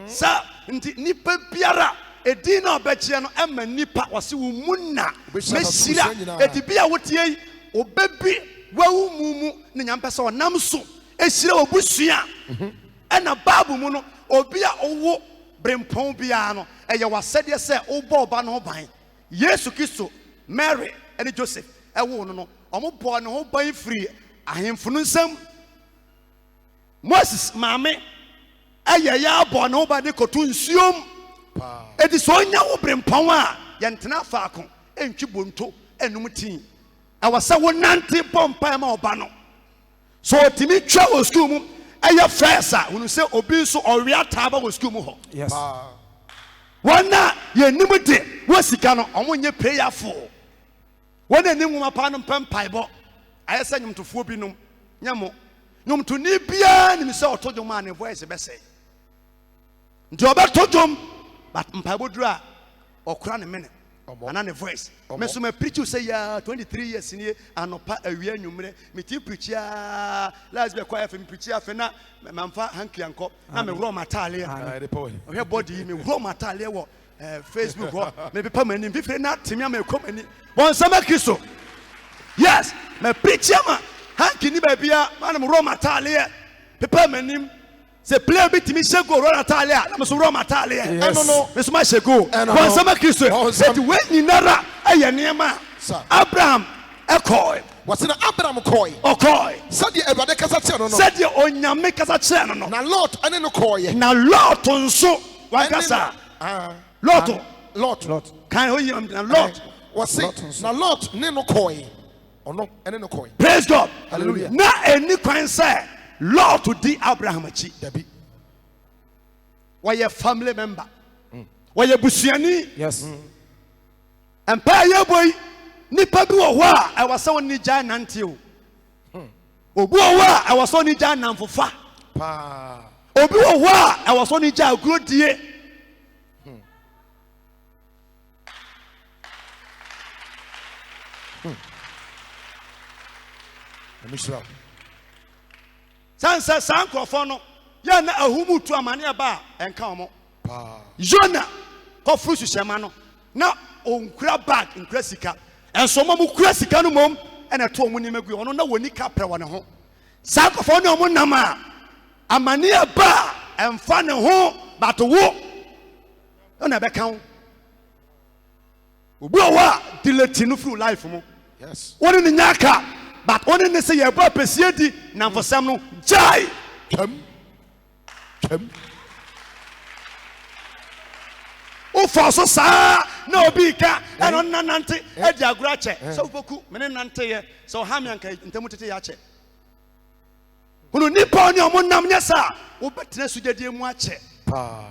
sa nti nipa biara edin na ɔbɛkyerɛ no ɛma nipa wɔse wo mu na mehyira eti bia wotie yi obebi wawu mu ne nyampa sɛ ɔnam so ehyira obusua ɛna Bible mu no obi a owo brempɔn biara no ɛyɛ wasɛdeɛ sɛ wobɔ ɔba no ho ban Yesu Kristo Mary ɛne Joseph ɛwo no ɔmo bɔ ne ho ban firi ahemfo no nsam Moses maame ɛyɛ yɛ abɔ ne ho ban de kɔto nsuom edi sɛ ɔnya wo brempɔn a yɛntena faako ɛntwi bonto ɛnum tii ɛwɔ sɛ wonante bɔ mpae ma ɔba no so otimi twa wɔ school mu ɛyɛ first a hunu sɛ obi nso ɔwea taaba wɔ school mu hɔ yes wɔn a yɛnim de wɔ sika no ɔmo nyɛ prayerful wɔn a nim nwoma pa no mpɛ mpaebɔ ayɛ sɛ nnwomtofoɔ bi nom nyɛ mo nnwomtoni biara nim sɛ ɔtɔ dwom a ne voice bɛsɛ nti ɔbɛtɔ dwom but mpaebɔ duru a ɔkora ne mene ana ne voice me so me preach say ya 23 years ni anopa awia nwumre me ti preach ya last be choir me preach afa na mamfa hankianko na me raw matale ohwe body me raw matale wo Facebook ho me pepa mani fifre na temia me komani bonsama Kristo yes me preach ma hanki ni ba bia na me raw matale pepa mani se play bit me shego raw matale na me so raw matale no me so ma shego bonsama Kristo et when nyinara aye niema Abraham ekoi what's na Abraham koi said the Ebade kasa che no said the onyame kasa che no na Lot ane no koi na Lot nso wakasa Lot kan ho yim na Lot what's na Lot ne no koi ono ane no koi praise God hallelujah na eni kwan say Lot di Abraham achi dabi why your family member why your busuani yes empire ye boy nipa bi wo ho a I was so ni gya nante o obi wo ho a I was so ni gya namfofa pa obi wo ho a I was so ni gya agrodie Mishra sansa sankrofo no ya na ahumutu amane ba enka omo pa Jonah ko frusu shema no na onkura bag nkura sika enso mo kura sika no mom ena to mo nim agu ono na woni ka pre wone ho sa akofo ne omo nam a amane ba emfa ne ho bato wo ona be kan obi owa delete no through life mo Yes. woni ne nyaka but woni ne se ye ba pesie di na mfosam no jai Come. o forso sa na obi ka eno nanante e di agura che so boku me ne nante ye so ha me anka ntemu tete ya che kuno nipa oni omo nam nya sa wo betena sujadie mu ache Pa.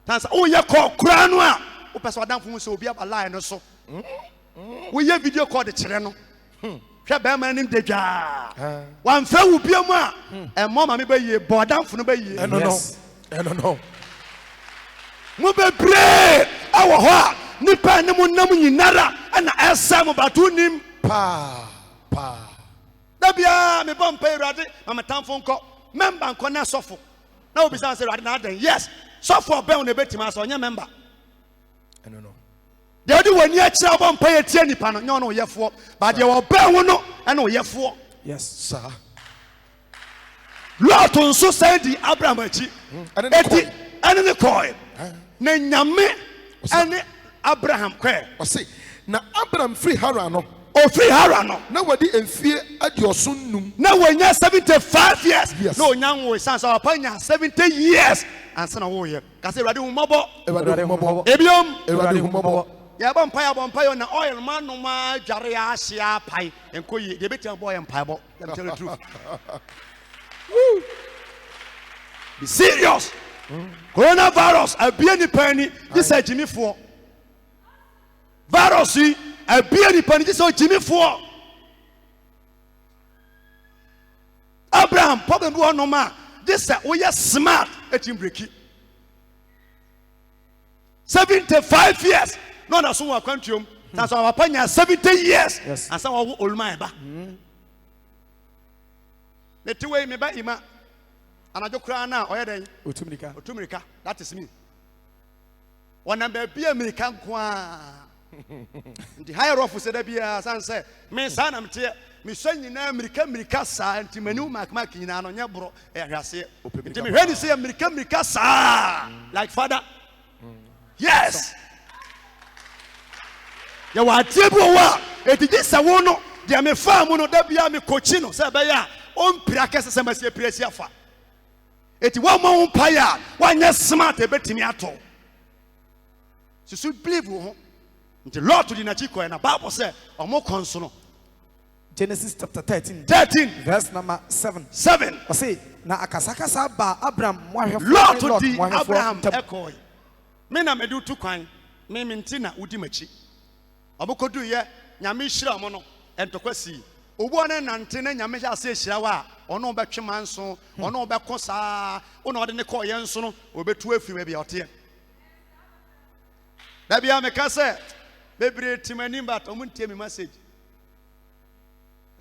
tansa o ye ko kura no a wo pese wadamfo mu so obi abalae no so wo ye video call de kire no hwe ba ma nim de dwa wan fa wo bia mu a emo ma me ba yie bodamfo no ba yie No. mo be pray awo ho a nipa ne mo nam nyinara na esa mo batu nim Pa. da bia me bom pay rade mama tamfo nko member nko na sofo na obi say rade na den yes sofo be on ebetima so onye member No. de odi wani a kira bom pay etie nipa no nyo no yefo ba de wo be ho no na yefo Yes. Sir. Lot nso say di Abraham achi eti ene ne koy na nyame ene Abraham koy I say, na Abraham free Haran no. ofri Haran no Na wadi emfie adiosun num. na wonya 75 years Yes. na onya wo san so apanya 70 years ansa na wo ye ka say rade humobo Ewade humobo. ebiom Ewade humobo. ya ba mpa na oil man no ma dware ya ahia pai enkoyi de betia boy mpa bo let me tell you the truth. Woo. Be serious. Coronavirus abia ni pani this is Jimmy for virus yi abia ni pani this is Jimmy for Abraham problem bi no ma this we are smart etim breaki 75 years no na so wa kwantuom na so wa panya 70 years Yes. asa wa olman ba netiwe me ba ima anajo kura na oyeden Otumrika. otumirika that is me wana ba bia mirika nkoa ndi higher off se da bia san se me san na mte me so nyina mirika sa nti mani mak nyina no nya bro ehwase nti me hwani se mirika sa like father yes ya wa tiebu wa etiji sa wo no dia me fa mu no da bia me kochi no se ba ya on pira kese se masie piresi afa eti wa mo mpaya wa nya smart ebetimi ato so should believe ho nti Lord di na chiko na Bible say omo konso no Genesis chapter 13 verse number 7. 7 I say na akasakasa ba Abraham mwahwefo Lord di Abraham ekoi me na medu tu kwan me ntina udi machi obokodu ye nyame hira mo no entokwasi obo ne nante na nyame hya ase hira wa ono betwe manso ono bekosa ono de ne ko ye nso no obetu afi ba bia ote da bia me ka se bebre timanim bat omuntie me message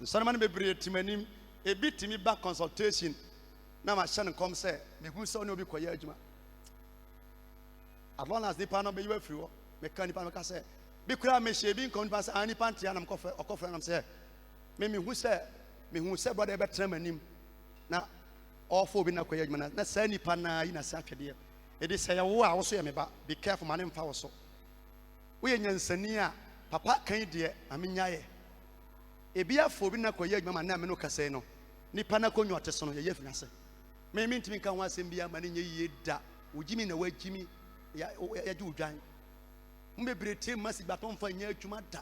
so man bebre timanim e bitimi back consultation na ma hye ne kom se me hu se ono obi koye adwuma as long as nipa no be you afi wo me ka nipa me ka se bi kura me hye bi nkom nipa se ani nipa ntia na mkofre okofre na se me hu se brother be tra manim na ofo bi na koye adwuma na sa nipa na yi na sa twede e de se ye wo a wo so ye me ba be careful man mfa wo so wo ye nyansani a papa kan de amenya ye e bi afo bi na koye adwuma na me no kase no nipa na konyo ote so no ye ye fina se me ntimi kan wa asem bia ma ne nye ye da ojimi na wajimi ya ju udwan mbebre tem masi baton fa nya atwuma da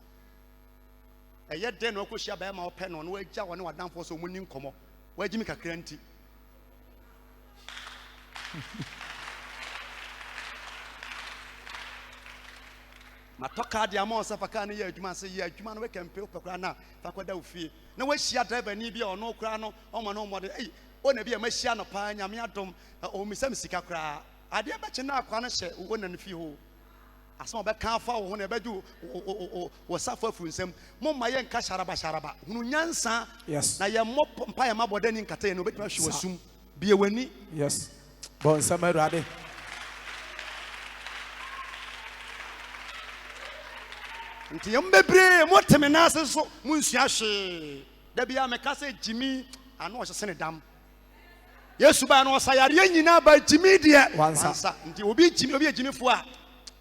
eye den no akohia ba ma ope no no wagya woni wadamfo so muni nkomo wajimi kakra nti matoka dia ma osafa kan ye adwuma se ye adwuma no we kempe opekra na fa kwada ofie na wahia driver ni bia ono kra no omo no mo de ona bia mahia no pa nyame adom o misam sika kra ade ba che na akwa no hye wona no fie ho asem obeka afa wo ho na bedu wo safa funsem mo ma ye nka sharaba hunu nyansa Yes. na ye mo mpa ye mabode ni nkata ye no betima hwe wasum bie wani Yes. Bon Samuel Rade. nti yɛm bebree mo teme na ase so mo nsua hwee da bia meka sɛ gyimi ano ɔhyɛ sene dam yesu ba no ɔsa yare nyina ba gyimi deɛ wansa nti obi gyimifo a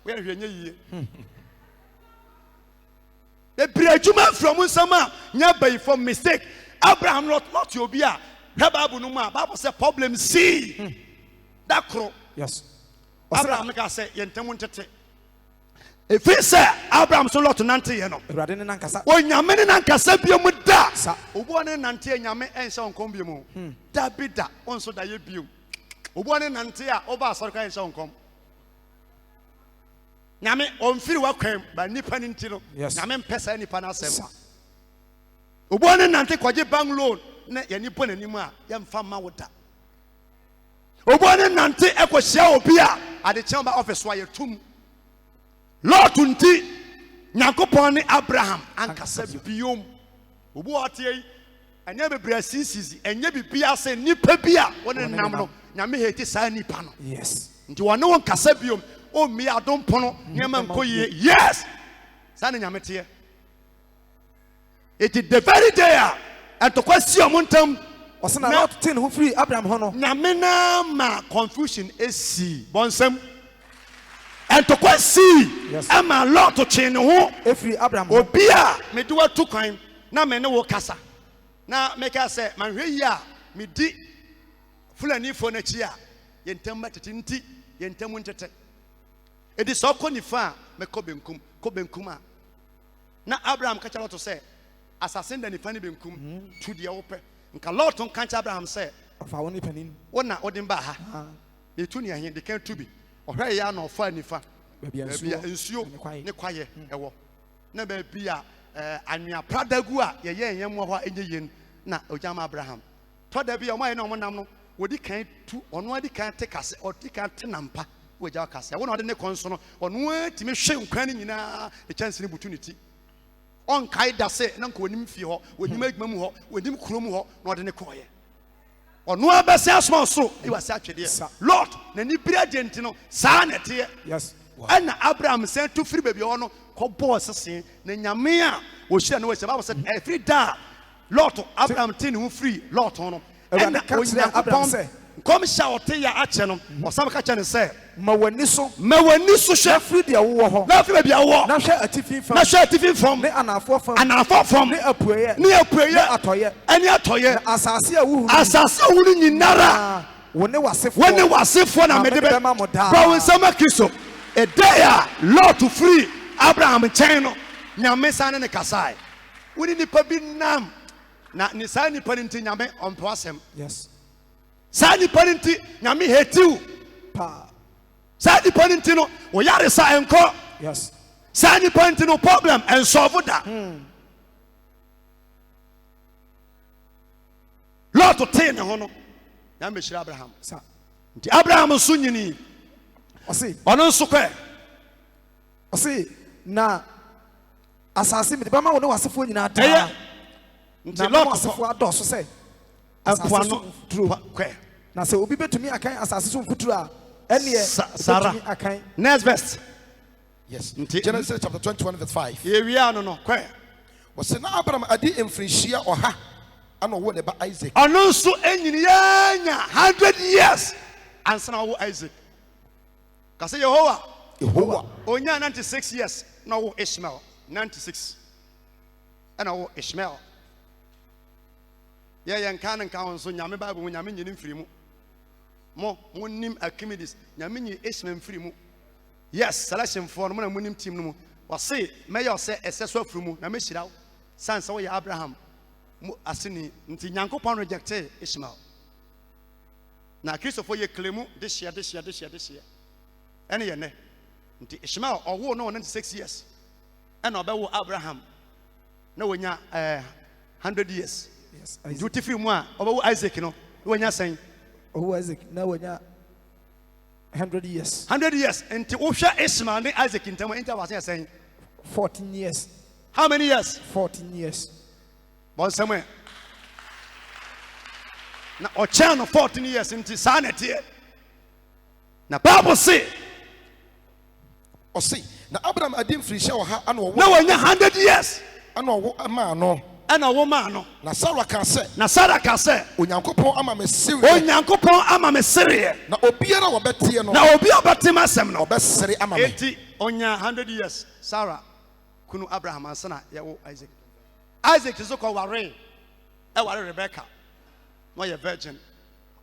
woyɛ hwɛ nyɛ yie bebree adwuma from nsɛm a nya bayi for mistake Abraham not obi a hwɛ Bible no mu a Bible sɛ problem see that kro yes Abraham ka sɛ yɛntɛm ntete efi sɛ Abraham so lot nante yɛ no awurade ne nankasa onyame ne nankasa bia mu da obo ne nante nyame ɛnhyɛ nkɔm bia mu da bi da onso da yɛ bia obo ne nante a oba asɔre ka ɛnhyɛ nkɔm nyame ɔmfiri wakwam ba nipa ne nti no nyame mpɛsɛ nipa na asɛm obo ne nante kɔgye bank loan na yɛ nipa n'anim a yɛmfa ma wo da obo ne nante ɛkɔhyia obi a adekyɛn ba office wa yɛ tum Lot nti Nyankopɔn ne Abraham ankasa biom obu ɔte yi anya bebree sisi anya bibia sɛ nipa bi a wɔne nam no nyame heti saa nipa no yes nti wɔne wɔn kasa biom o mi adompono nyama nkoyie yes saa ne nyame teɛ it is the very day a ɛntɔkwa si ɔmo ntam ɔsena Lot tin ho free Abraham ho no nyame na ma confusion esi bɔnsɛm ɛntɔkwa si ɛma Lot twe ne ho efiri Abraham obi a mede watu kwan na me ne wo kasa na meka sɛ manhwɛ yi a medi fulani fo n'akyi a yɛntam matete nti yɛntam ntete ɛdi sɛ ɔkɔ nifa a mɛkɔ benkum a na Abraham ka kyerɛ Lot sɛ asase da nifa ne benkum tu deɛ wopɛ nka Lot nka kyerɛ Abraham sɛ ɔfa wo nipa nin wona wode mba ha yɛtu ne ahen de kan tu bi ɔhwɛ yɛ na ɔfa nifa baabi nsuo ne kwaye ɛwɔ na baabi a anwea pradagu a yɛyɛ nyɛ mo hɔ a ɛnyɛ yen na ogyama Abraham tɔda bi a ɔmo ayɛ na ɔmo nam no wodi kan tu ɔno adi kan te kase ɔdi kan te nampa wogya kase wɔn ɔde ne kɔnso no ɔno atimi hwɛ nkwan ne nyinaa ne kyɛnse ne butu ne ti ɔnkae da sɛ na nka onim fie hɔ onim adwuma mu hɔ onim kurom hɔ na ɔde ne kɔɔyɛ ɔno abɛsɛ asoma so iwase atwedeɛ Lord n'ani bere agye nti no saa na ɛteɛ yes ɛna Abraham sɛn to firi baabi hɔ no kɔbɔɔ sese na nyame a wɔhyira no wɔhyɛ Bible sɛ ɛfiri da Lot Abraham te ne ho firi Lot ho no ɛna Onyankopɔn sɛ nkɔm hyɛ ɔte yɛ akyɛ no ɔsam ka kyɛ ne sɛ ma w'ani so hwɛ firi deɛ wowɔ hɔ na firi baabi a wowɔ na hwɛ atifi fam ne anafoɔ fam ne apueyɛ ne atɔyɛ ɛne atɔyɛ na asase a wohu nyinara wo ne w'asefoɔ na mede bɛma mo daa ba wo nsɛm a Kristo ɛda a Lot firi Abraham nkyɛn no nyame sa ne kasae wone nipa bi nam na ne saa nipa no nti nyame ɔmpɛ asɛm yes saa nipa no nti nyame hetiw pa saa nipa no nti no woyare sa ɛnkɔ yes saa nipa no nti no problem ɛnsɔfo da Lot tee ne ho no nyame hyira Abraham sa nti Abraham nso nyini ɔse ɔno nso kɔ na asase mi de bɛma wo ne w'asefoɔ nyinaa daa ɛyɛ nti na Lot w'asefoɔ adɔɔso sɛ ɛpoano duro kɔ na sɛ obi bɛtumi akan asase so mfuturo a ɛneɛ Sarah bɛtumi akan next verse Yes. Nti- Genesis chapter 21 verse 5. yɛwia no kɔ Wɔsɛ na Abraham adi mfirinhyia ɔha ana ɔwɔ ne ba Isaac. ɔno nso ɛnyini yɛnya 100 years ansa na ɔwɔ Isaac ka sɛ Yehowa. onya 96 years na ɔwɔ Ishmael 96 ɛna ɔwɔ Ishmael yɛyɛ nka ne nka ho nso nyame Bible mu nyame nyini mfiri mu mo nim Archimedes nyame nyi Ishmael mfiri mu yes selection for no mo na mo nim team no mu wɔse mɛyɛ ɔsɛ ɛsɛ so afiri mu na mɛhyira wo san sɛ wɔyɛ Abraham mo aseni nti Nyankopɔn rejecte Ishmael na Christopher yɛ klemu de hyia ɛne yɛ nɛ nti Ishmael ɔwo no 96 years ɛna ɔbɛwo Abraham na wonya 100 years yes nti wote firi mu a ɔbɛwo Isaac no wonya sɛn ɔwɔ Isaac na wɔnya 100 years 100 years nti wohwɛ Ishmael ne Isaac ntam a nti awase sɛn 14 years how many years 14 years bɔnsɛm ɛ na ɔkyɛn no 14 years nti saa na ɛteɛ na Bible say Ɔse na Abraham adim mfirinhyia wɔ ha ana ɔwɔ na wɔnya 100 years ana ɔwɔ maa no ɛna ɔwɔ maa no na Sarah ka sɛ na Sarah ka sɛ Onyankopɔn ama me sereɛ Onyankopɔn ama me sereɛ na obiara wɔbɛteɛ no na obi a ɔbɛtem asɛm no ɔbɛsere ama me enti ɔnya 100 years Sarah kunu Abraham ansa na yɛwɔ Isaac nso kɔware ɛware Rebecca na ɔyɛ virgin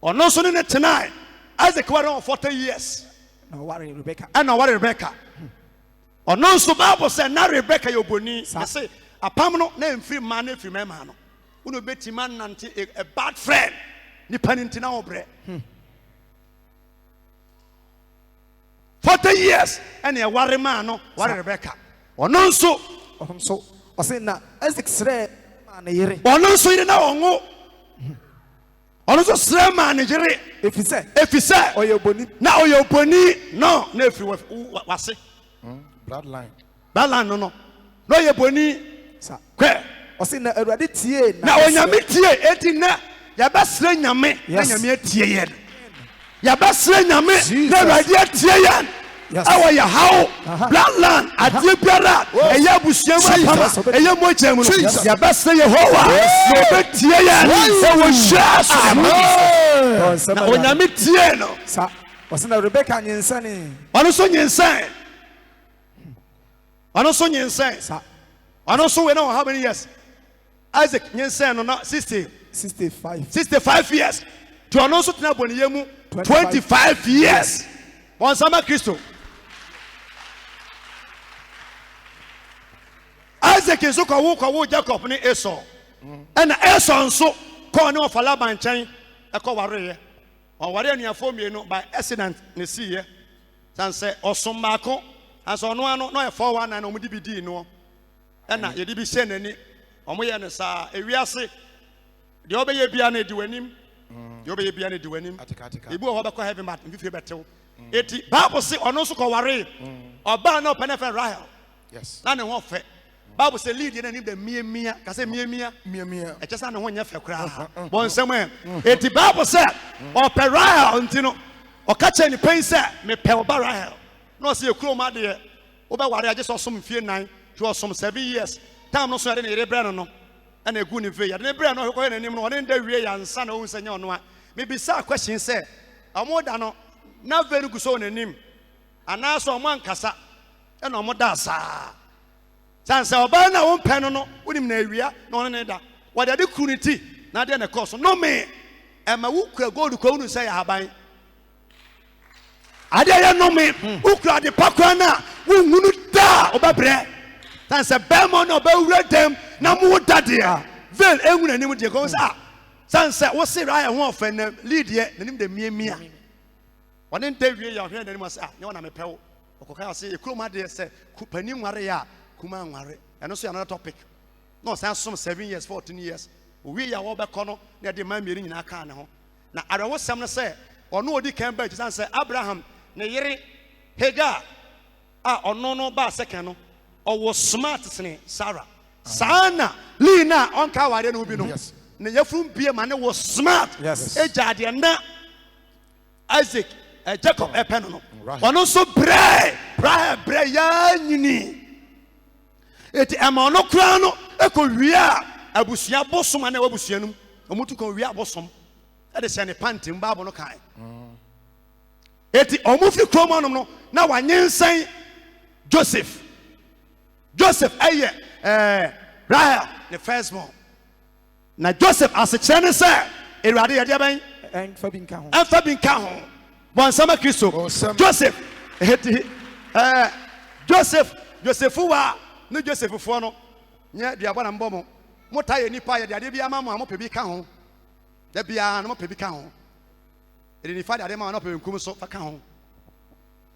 ɔno nso ne tenai Isaac ware on 40 years na ɔware Rebecca ɛna ɔware Rebecca ɔno nso Bible sɛ na Rebecca yɛ oboni ɛsɛ apam no na mfiri mmaa na mfiri mmarima no wone obɛtima nante a bad friend nipa ne nti na wɔbrɛ 40 years ɛna ɛware maa no ware Rebecca ɔno nso ɔse na Isaac srɛ maa ne yere ɔno nso yere na ɔnwo ɔno nso srɛ maa ne yere efisɛ ɔyɛ oboni na ɔyɛ oboni no na efiri wase bloodline no na ɔyɛ boni sa kɛ ɔse na Awurade tie na onyame tie eti na yɛbɛsrɛ nyame na nyame atie yɛn yɛbɛsrɛ nyame na Awurade atie yɛn ɛwɔ yɛ haw bloodline adeɛ biara ɛyɛ abusua mu apam ɛyɛ mogya mu no yɛbɛsrɛ Yehowa na ɔbɛtie yɛn ɛwɔ hyɛ na onyame tie no sa ɔse na Rebecca nyinsɛne ɔno nso nyinsɛn sa ɔno nso wei na wɔ how many years Isaac nyinsɛn no na 65 years to ɔno nso tena bɔneyɛ mu 25 years wɔnsama Kristo Isaac nso kɔwo Jacob ne Esau ɛna Esau nso kɔɔ ne ɔfa Laban nkyɛn ɛkɔ wareɛ ɔware anuafoɔ mmienu by accident ne siiɛ san sɛ ɔsom baako anso ɔno ano na ɔyɛ 419 na ɔmo de bi dii no ɛna yɛde bi hyɛ n'ani ɔmo yɛ ne saa ewiase deɛ ɔbɛyɛ bia na edi w'anim deɛ ɔbɛyɛ bia na edi w'anim ebi wɔ hɔ bɛkɔ heaven but mfifie bɛtew eti Bible se ɔno nso kɔware ɔbaa na ɔpɛ ne fɛ Rahel na ne ho fɛ Bible say lead na nim de miemia ka say miemia ɛkyɛ sɛ ne ho nyɛ fɛ koraa bɔ nsɛm eti Bible say ɔpɛ Rahel nti no ɔka kyɛ ne pɛn sɛ mepɛ ɔba Rahel na ɔsɛ ekuro ma de wobɛware agye sɛ ɔsom fie 9 to ɔsom 7 years time no so yɛde ne yere brɛ no ɛna egu ne ve yɛde ne brɛ no ɔkɔyɛ n'anim no ɔne nda wie yansa na ɔhu sɛ nyɛ ɔno a mebisa question sɛ ɔmo da no na ve no gu so n'anim anaasɛ ɔmo ankasa ɛna ɔmo da saa sanse ɔbaa na wɔmpɛ no no wonim na awia na ɔne ne da wɔde ade kuru ne ti na ade ne kɔ so no me ɛma wo kura gold kɔ wonu sɛ yɛ haban ade yɛ no me wo kura de pakwa na wo hunu da ɔbɛbrɛ sanse bɛɛma na ɔbɛwura dɛm na mo da deɛ veil ehunu anim deɛ kɔ sɛ sanse wo se ra yɛ ho ɔfɛ na lead yɛ nanim de miemia wɔne nda wie yɛ ɔhwɛ nanim sɛ nyɛ wɔna mepɛ wo ɔkɔka sɛ ekuroma deɛ sɛ panim nware yɛ kuma nware ɛno so yɛ another topic na ɔsan som 7 years 14 years owie yɛ a wɔbɛkɔ no na yɛde mmaa mmienu nyinaa kaa ne ho na awerɛwosɛm no sɛ ɔno ɔdi kan baa akyi san sɛ Abraham ne yere Hagar a ɔno no baa second no ɔwɔ smart sene Sarah saa na Lee na ɔnka awareɛ no bi no ne yɛfuru bie ma ne wɔ smart egya adeɛ na Isaac Jacob ɛpɛ no no ɔno nso brɛ Rahel brɛ yaa nyini eti ɛma ɔno kura no ɛkɔ wia abusua bosom ana wabusua num ɔmutu kɔ wia bosom ɛde hyɛ ne pantim baabo no kan eti ɔmo fi kurom anom no na wanyensan Joseph ɛyɛ Rahel ne firstborn na Joseph asekyerɛ ne sɛ Awurade yɛde abɛn ɛmfa bi nka ho bɔnsama Kristo Joseph eti Joseph wa ne Joseph foɔ no nyɛ duabɔ na mbɔ mo ta yɛ nipa yɛ de ade bi ama mo a mo pɛ bi ka ho da bia na mo pɛ bi ka ho ede nifa de ade ma na pɛ nkum so fa ka ho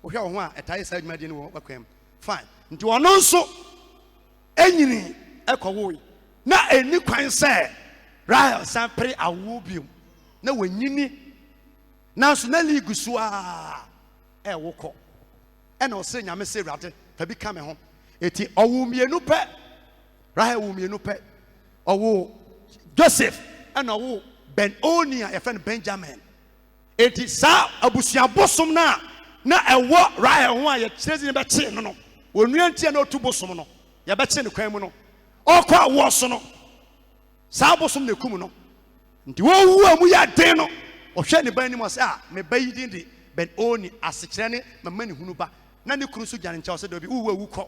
wo hwɛ wo ho a ɛta yɛ sa adwuma di ne wo bakwam fine nti ɔno nso enyini ɛkɔwo na eni kwan sɛ Rahel san pere awo biom na wanyini nanso na ligu so a ɛwo kɔ ɛna ɔsɛ nyame sɛ Awurade fa bi ka me ho eti ɔwo mienu pɛ Rahel wo mienu pɛ ɔwo Joseph ɛna ɔwo Ben-Oni a yɛfrɛ no Benjamin eti saa abusua bosom na ɛwɔ Rahel ho a yɛkyerɛ dzi ne bɛkye no no onuantia na otu bosom no ya beche ne kwan mu no okwa awo so no saa bosom na ekum no nti wo wu amu ya den no ohwe ne ban ni mo se me bayi din de ben oni asekere ne mama ne hunu ba na ne kuru so gyane ncha se do bi wu awu kɔ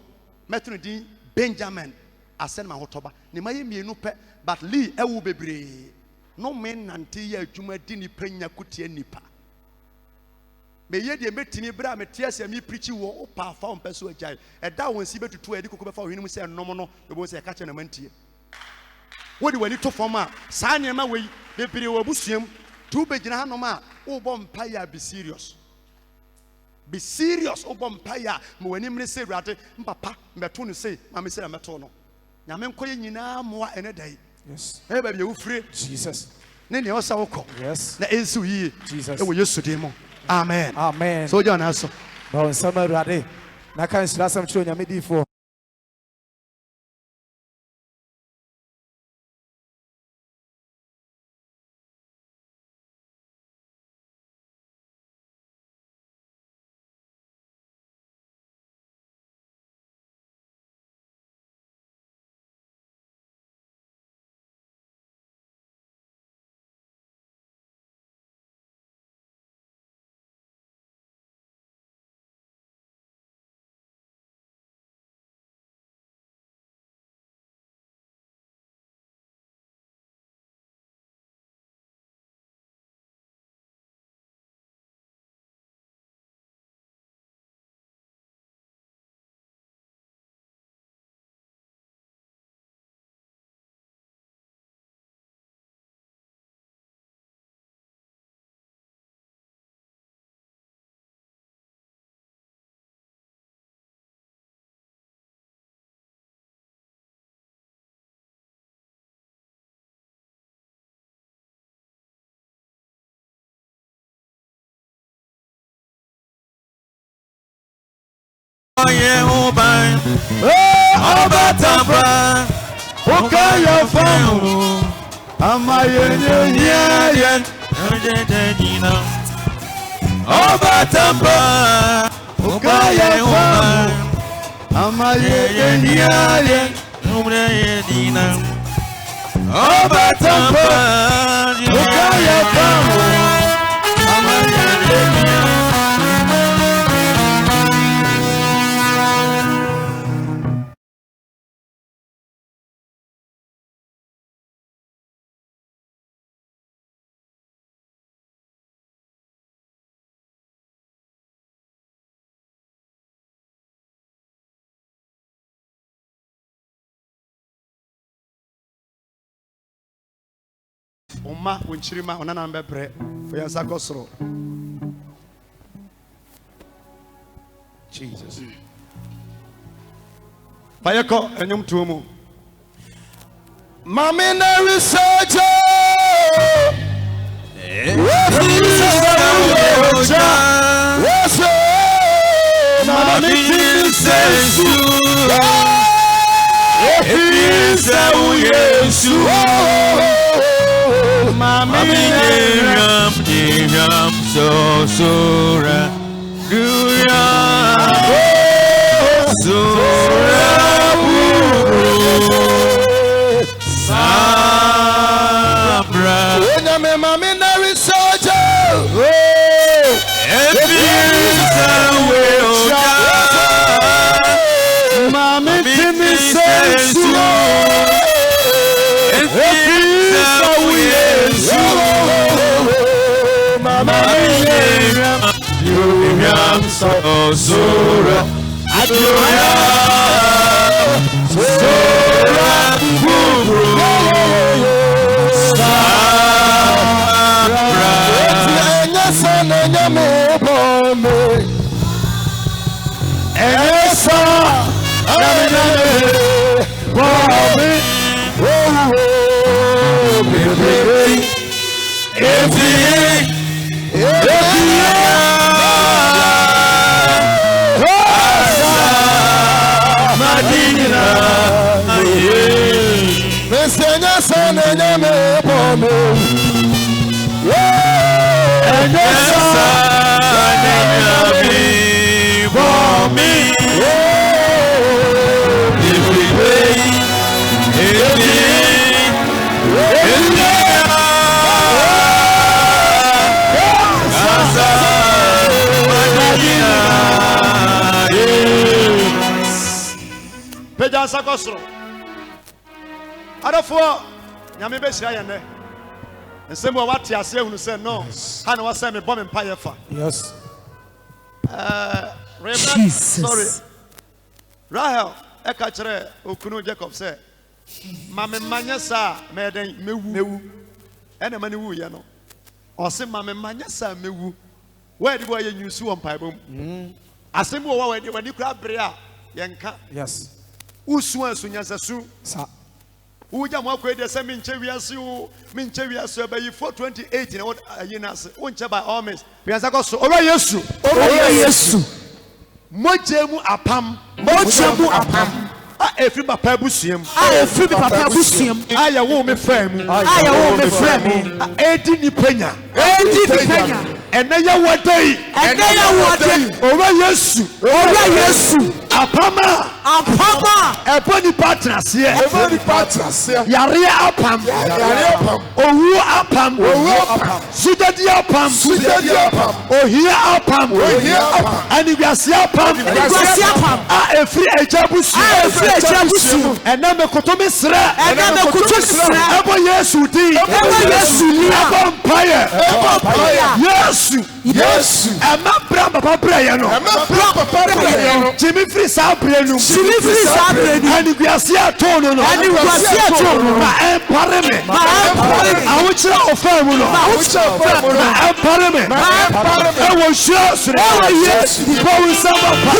meto ne din Benjamin asen ma hotoba ne maye mienu pɛ but Lee ewu bebre no men nante ya adwuma di ni panya kutie nipa me ye de metini bra me tie asem mi preach wo pa fa on peso agai ɛda won si betutu edi kokɔ befa ohinu se nom no ebo se ka che na mantie wodi wani to fam a saa ne ma wei bebre wo busuam tu begina hanom a wo bɔ mpa ya be serious wo bɔ mpa ya mo wani mre se rade mpapa meto no se ma me se na meto no nyame nkoye nyina moa ene dai Yes. eh ba bia wo fire Jesus. ne ne osa wokɔ Yes. na ensu yi Jesus. e wo Yesu din mo amen Amen. so John aso Bon sama rade. Na kan sira sam chiro nyame difo. Oma wonchirima ona na mbebre for yansa kosoro Jesus. Bayeko enyum tuomu Mami na research. Sura Adoya Sura Bubru Sabra Enya sana nyame bombe Enya sana nyame bombe Oh baby Senya sana nyame bombe Enya sana nyame bombe Pejasa Kosro. Adafo, Yami Beshia Yane. And some of what you say, who said no. Hannah was saying, bomb and Payafa. Yes. Sorry. Rahel, Ekachere, Okunu Jacob said, Mamma Manyasa, Maiden, Mewu, and a manu, you know. Or say, Mamma Manyasa, Mewu. Where do you see on Pibum? I say, when you grab Brea, Yanka. Yes. Usua Sunyasu. Sir. Uja Mokwe, the same in Cheviasu, Mincheviasu, by you 428 in what Yenas, Uncha by all means. Piazacoso, over Yesu, over Yesu. Mojemu apam, Mojemu apam. I feel my pabusium. I feel my pabusium. I a woman frame. I a woman frame. 18 penya. 18 penya. And then you what day? And then you what day? Over Yesu. Over Yesu. Apama. Apama. Ebony partners here. Ebony partners here. Yari apam. Yari apam. Owu apam. Owu apam. Sudadi apam. Sudadi apam. Ohia apam. Ohia apam. Anigasi apam. Anigasi apam. A free ejabusi. A free ejabusi. And then the kotomi sra. And then the kotomi sra. Ebo Yesu di. Ebo Yesu di. Ebo empire. Ebo empire. Yesu. Yesu. Ema bramba pabraya no. Ema bramba pabraya no. Jimmy free sa brenu. Jimmy free sa brenu. Anigasi atono no. Anigasi atono. Ma empareme. Ma empareme. Awuchira ofamu no. Awuchira ofamu no. Ma empareme. Ma empareme. Ewo Yesu. Ewo Yesu. Ibo samba pa.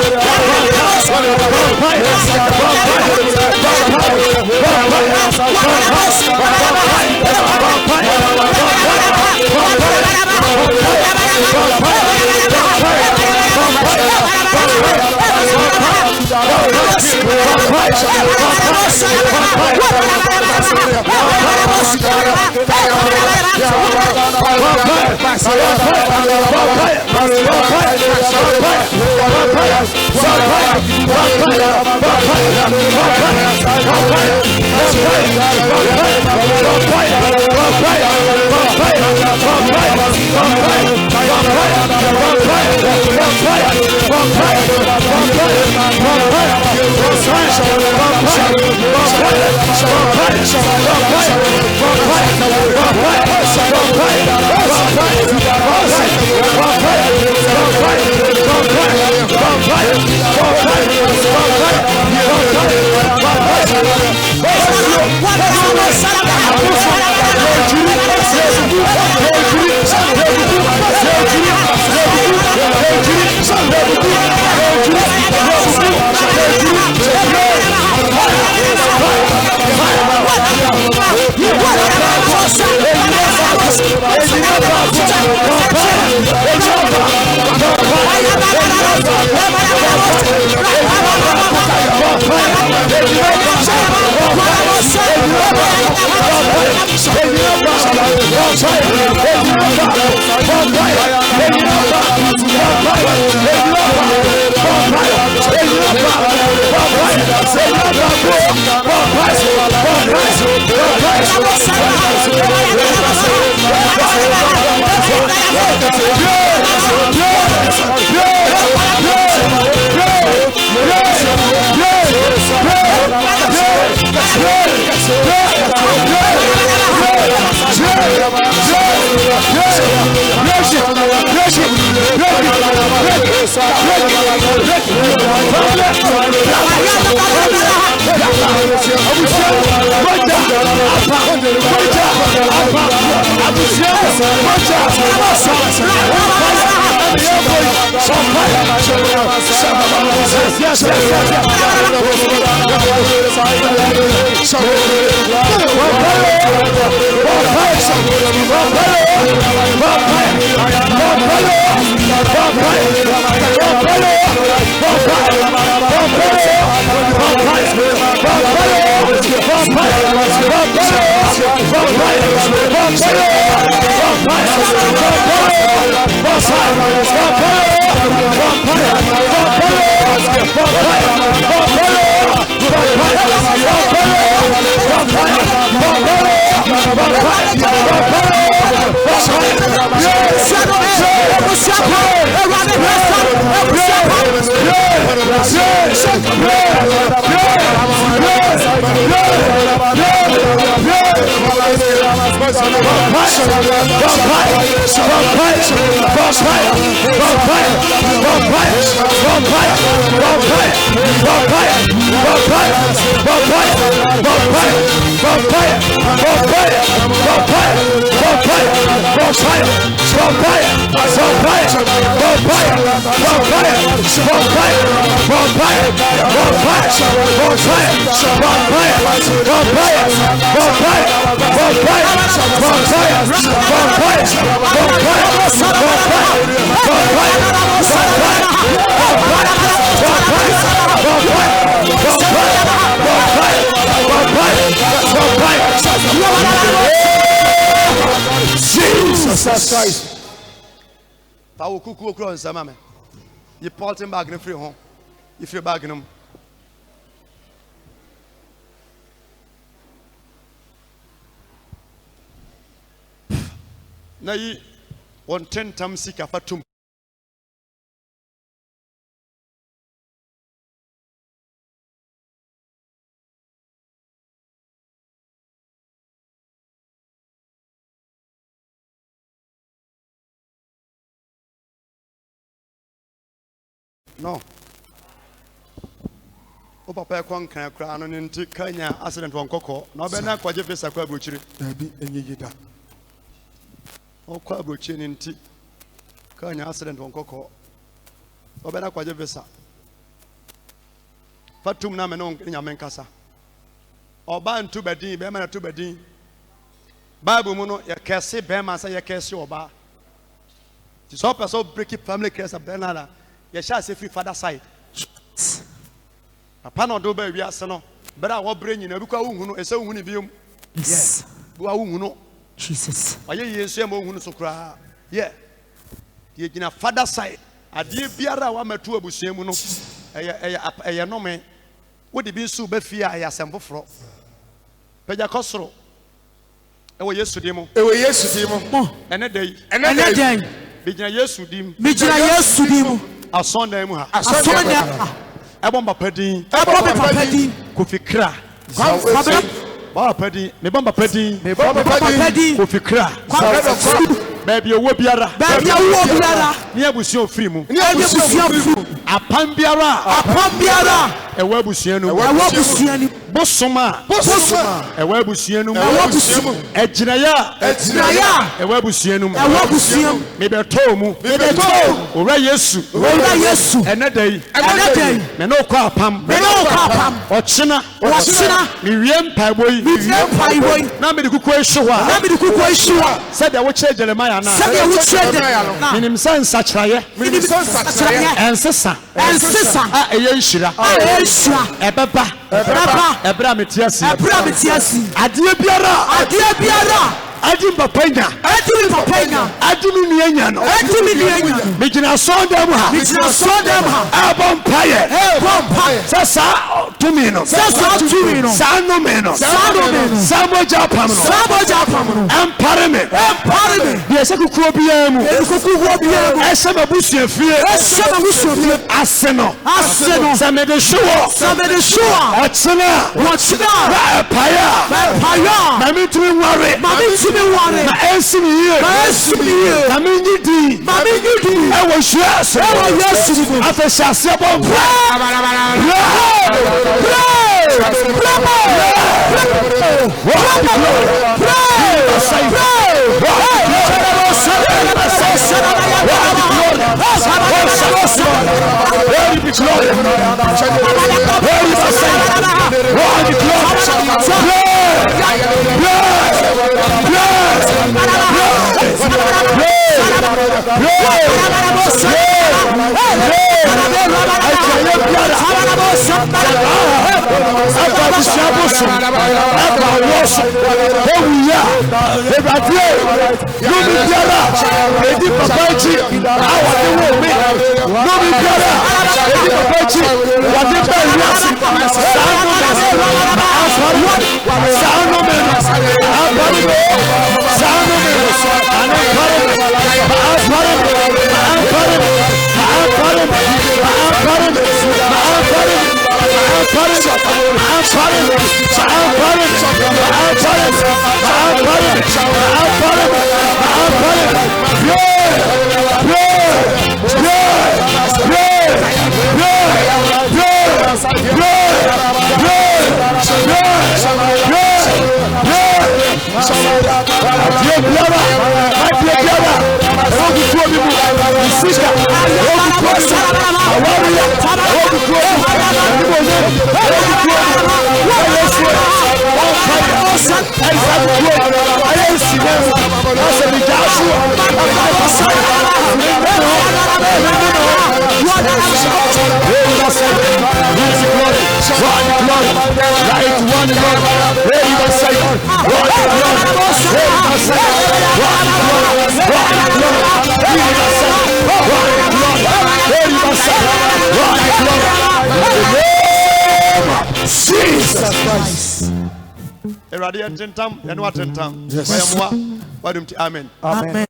Yeah. Jesus Christ. Paul kuku okro nsama me. You Paulton bag no free home. If you bag no. Na yi on 10 tam sika fatum. No. O papa kon kan kra no nti kanya accident won kokko. Na be na kwaje visa kwa brochiri. Na bi enye yida. O kwa brochiri nti kanya accident won kokko. O be na kwaje visa. Fatum na me no nya men kasa. Oba ntu bedin be ma na tu bedin. Bible mu no ye kese be ma say ye kese oba. Ti so person break family curse of Bernard. You shall say free father side. Papa no do ba wiase no bra wo bre nyina bi kwa wo hunu ese wo hunu biom Yes. wa wo hunu Jesus. aye yesu am wo hunu so kra yeah ye gina father side ade biara wa matu abusua mu no eye nome wo de bi nso ba fie a ya sempoforo pagya kosoro ewo yesu dim ewe yesu di mo ene dai Ene bi gina yesu dim mi jira Yesu di mu. asondan mu ha Asonya. ebo papa din Ebo papa di. kofi kra Papa papa din me bomba papa din papa di. kofi kra baby owo biara Baby awo biara. ni abusuo free mu Ni abusuo fu. apam biara Apam biara. ewo abusuo no Ewo abusuo ni. bosoma ewo abusuo no Ewo abusuo mu. ejinaya Naya. ewo abusuo no Ewo abusuo mu. me beto mu ora yesu Ora Yesu. ene dai Ene dai. me no kwa apam Me no kwa pam. ochina me wiem paiboy Mi vie paiboy. na me de kuku ehwa Na mi di kuko ehwa. said the watch Jeremiah na Sabe wo trade na. minim sansa kyraye Minim sansa. ensesa Ensesa. a eye nhira Ehwa. ebeba Baba. ebra metiasi Abra betiasi. ade biara Adie biara. adi papanya Edi papa nya. adi mi nuanya no Edi mi nya. me gina sonda mu ha Mi jira so dem ha. abon paye Vampire. sasa to me no Sasa tumi no. sa no me no Sa no me no. sa mo japam no Sabo japam no. empare me Empare me. de se kuku biara mu Kuku wo bia no. ese mabusua fie Ese ma wusu fie. ase no Ase no. se me de show Sabe de shoa. ochina Wachida. paya Paya. na me tumi ware Mami tumi ware. na ensi mi ye Yesu ni. na me nyidi Mami nyudi. e wo hwia se Ewo Yesu ni. afehyase bɔ mpa Eradi ententam enu atentam bayamwa wadumti amen Amen.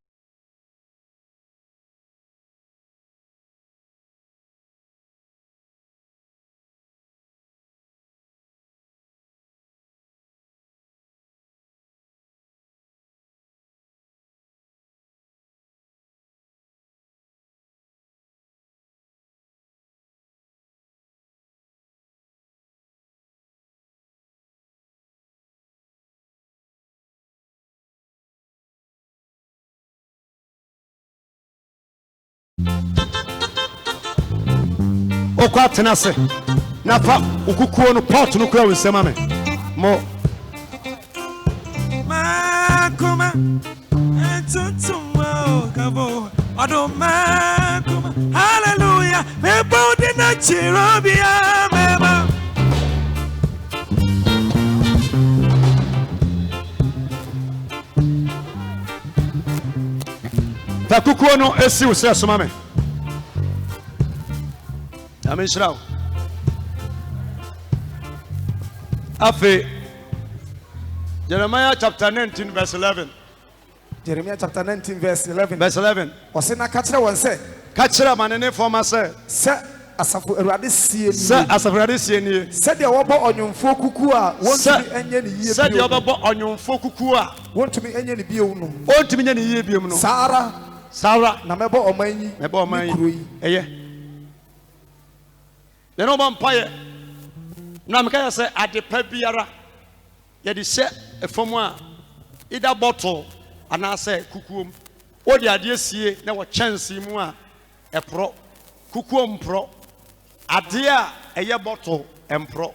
okwa tenase na fa ukukuo no pot no kura wensema me mo Makuma, Tutumo, Gabo, Makuma, Hallelujah, me body na chirobia, mema. da kukuo no esi wo se soma me amen shira afe Jeremiah chapter 19 verse 11 Jeremiah chapter 19 verse 11 verse 11 ɔse na ka kyerɛ wɔn sɛ kachira manene forma sɛ asafo Awurade sie ni sɛ asafrade sie nie sɛdeɛ wɔbɔ ɔnwomfo kuku a wɔntumi ɛnyɛ ne yie sɛdeɛ bio wɔbɛbɔ ɔnwomfo kuku a wɔntumi ɛnyɛ ne bio no ɔntumi nyɛ ne yie biom no saa ara sawra na mɛbɔ ɔman yi mɛbɔ ɔman ne kuro yi ɛyɛ ne no bɔ mpaeɛ na meka yɛ sɛ ade pa biara yɛde hyɛ ɛfam a ida bottle anaasɛ kukuom wode adeɛ sie na wɔkyɛnse mu a ɛporɔ kukuom porɔ adeɛ a ɛyɛ bottle ɛmporɔ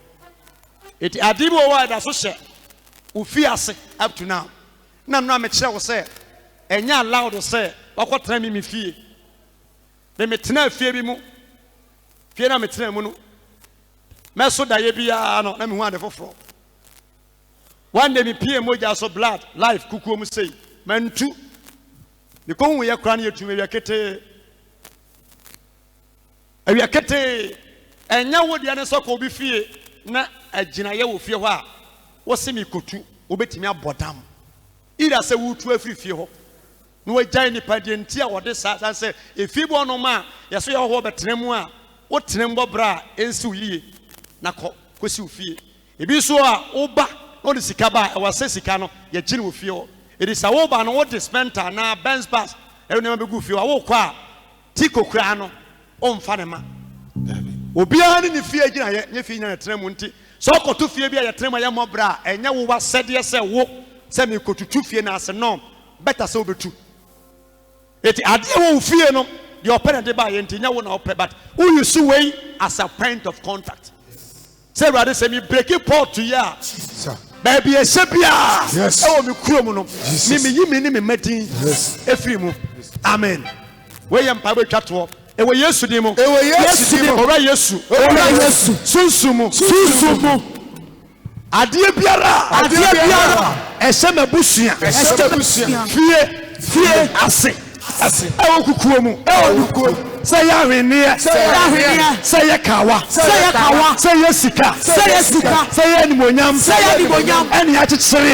eti adeɛ bi wɔ hɔ a ɛda so hyɛ ofi ase up to now na no a mekyerɛ wo sɛ ɛnyɛ allowed sɛ wakɔtena me fie na metena fie bi mu fie na metena mu no mɛso daeɛ biara no na mehu ade foforɔ one day me pie mogya so blood life kukuo mu sei mantu mekɔhu yɛ kora no yɛtumi awia ketee ɛnyɛ wo deɛ ne sɛ kɔ obi fie na agyinaeɛ wɔ fie hɔ a wɔse mekotu wobɛtumi abɔ dam ira sɛ wotu afiri fie hɔ na wɔagyae nipa deɛ nti a wɔde saa sɛ ɛfie bɔ nom a yɛso yɛ hɔ bɛtena mu a wotena mu bɔbrɛ a ɛnsi wo yie na kɔsi wo fie ebi so a woba na wode sika ba a ɛwɔ sɛ sika no yɛgye ne wɔ fie hɔ ɛdi sɛ woba no wode spenta na Benz pass ɛwo nneɛma bɛgu fie hɔ a wokɔ a ti kokura no ɔmfa ne ma obiara ne ne fie gyina nyɛ fie nyina tena mu nti sɛ ɔkɔto fie bi a yɛtena mu a yɛmmɔbrɛ a ɛnyɛ wo wasɛdeɛ sɛ wo sɛ mekotutu fie no ase no bɛta sɛ wobɛtu ɛti adeɛ wɔ wo fie no deɛ ɔpɛ ne de ba yɛ nti nyɛ wo na ɔpɛ but woyi so wei as a point of contact sɛ Awurade sɛ me breki port yi a baabi ɛhyɛ biara ɛwɔ me kurom no meyi me ne me madin ɛfiri mu amen woyɛ mpa bɛtwa toɔ ɛwɔ Yesu din mu ɔwura Yesu sunsun mu adeɛ biara ɛhyɛ m'abusua fie ase ɛwɔ kukuo mu sɛ yɛ ahwenneɛ sɛ yɛ kawa sɛ yɛ sika sɛ yɛ animonyam ɛne akyekyere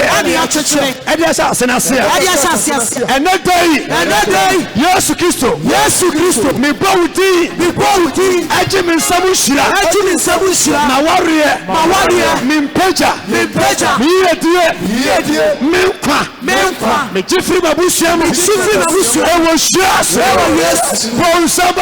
ɛde ahyɛ ase n'ase a ɛnɛ da yi Yesu Kristo mebɔ wo din agye me nsɛm nhyira na wareɛ mempagya meyɛdie menkwa megye firi m'abusua mu ɛwɔ hyira ase bɔnsɛm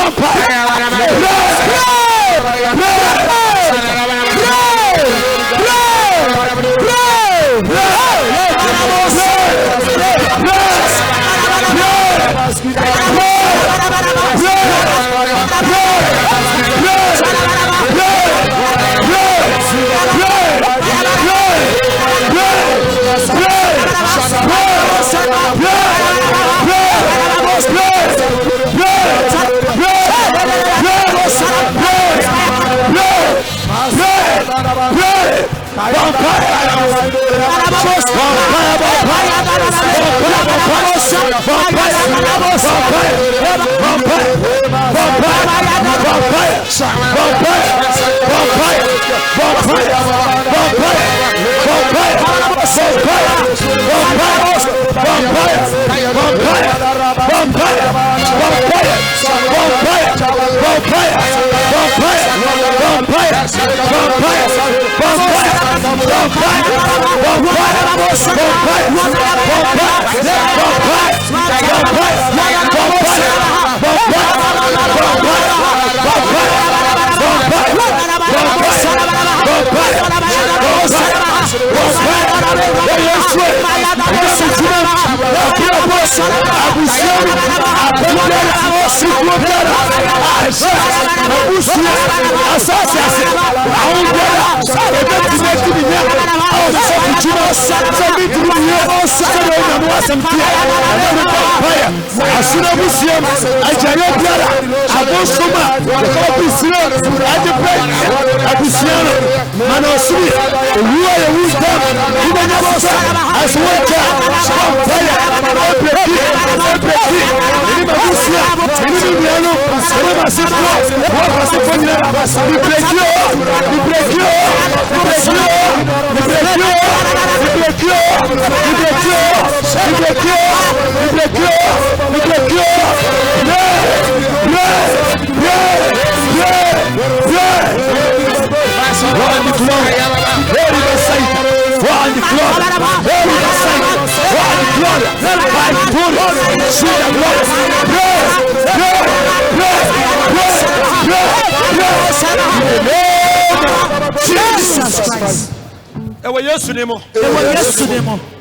Ewe Yesu nemo.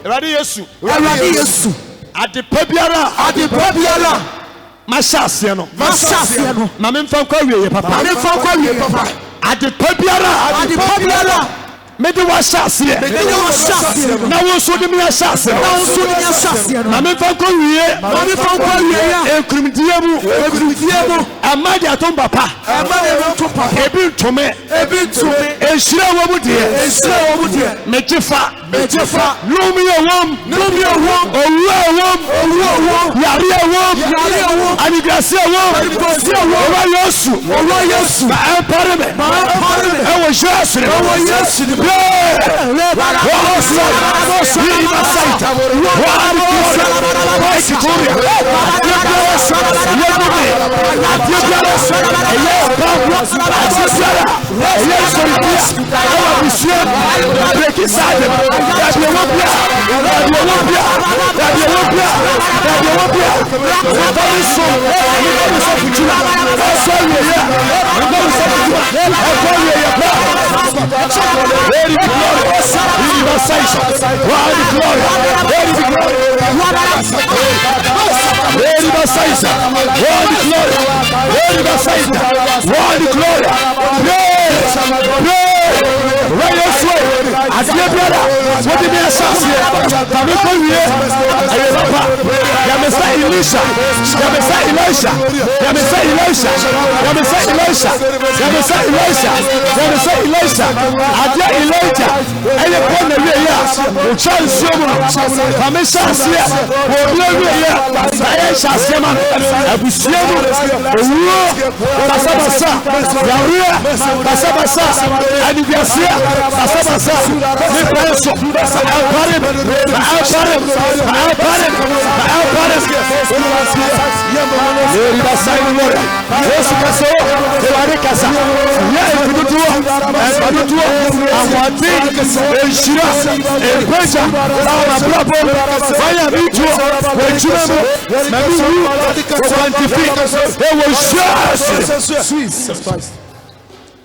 Eradi Yesu. Adepa biara. Mashase no. Na me mfa kwa wiye papa. Adepa biara. Mede wa shase. Na wo so de me shase. Na me mfa kwa wiye. Ekrumdie mu. Amadi atomba pa. Ebi ntome. Eshira wo mu de. Mejefa. Lumi awom. Owuwa. Yari awom. Anigrasi awom. Owa Yesu. Ma empareme. Ewo Yesu.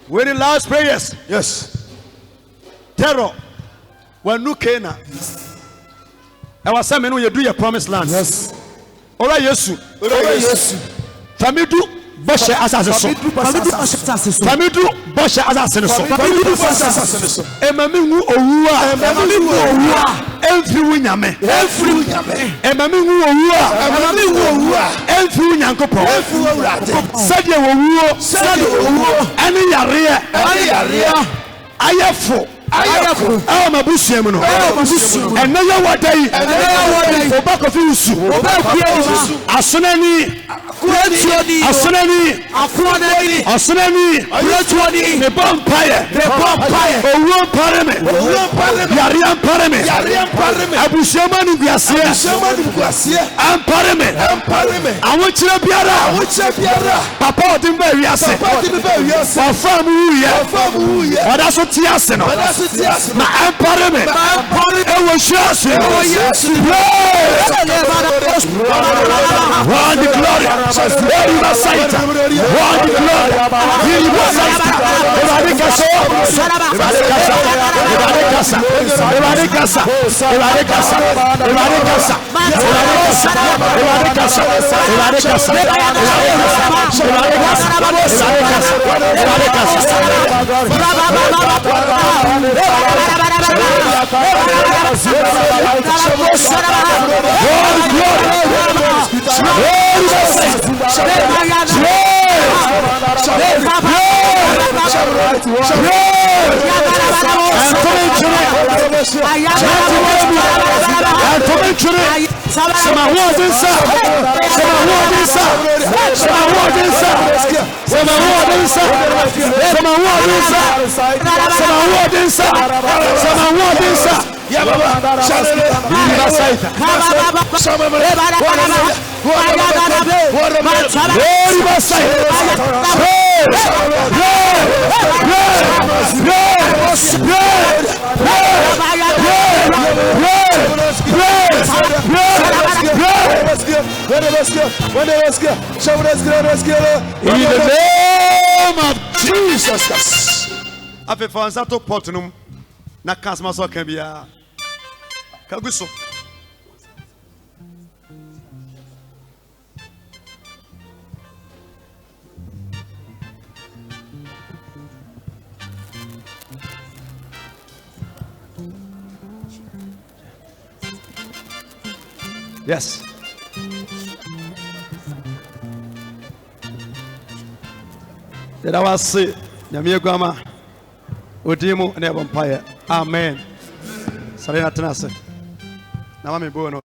With the last prayers. Yes. Terror. When you came, I was saying, when you do your promised land. Yes. All right, Yesu. Famidu Boshe Assassin. Famidu Boshe Assassin. Emamimu Owa. Every winyame. Emamimu Owa. Every winyankopo. Sadia Owo. Any area. Ayafo. Awa mabusiemu no. Ene ya wadai. Oba kofi usu. Asonani. Ne bompire. Owo pareme. Yariam pareme. Abusiemu ni biasie. Ampareme. Awochire biara. Papa odimbe wiase. Wafamu uye. Wadaso tiase no. Ma empareme. Ewo shase. One the glory. Sama Wodinsa. Sama Wodinsa. Sama Wodinsa. Sama Wodinsa. Sama Wodinsa. Sama Wodinsa. Sama Wodinsa. Ya baba. In the name of Jesus. Afe fansa to portunum na kasma so kan bia. Kaguso. Yes. Did I was say, Namia Grandma, Odimo, and Empire. Amen. Sarena Tanasa. Now I'm going on.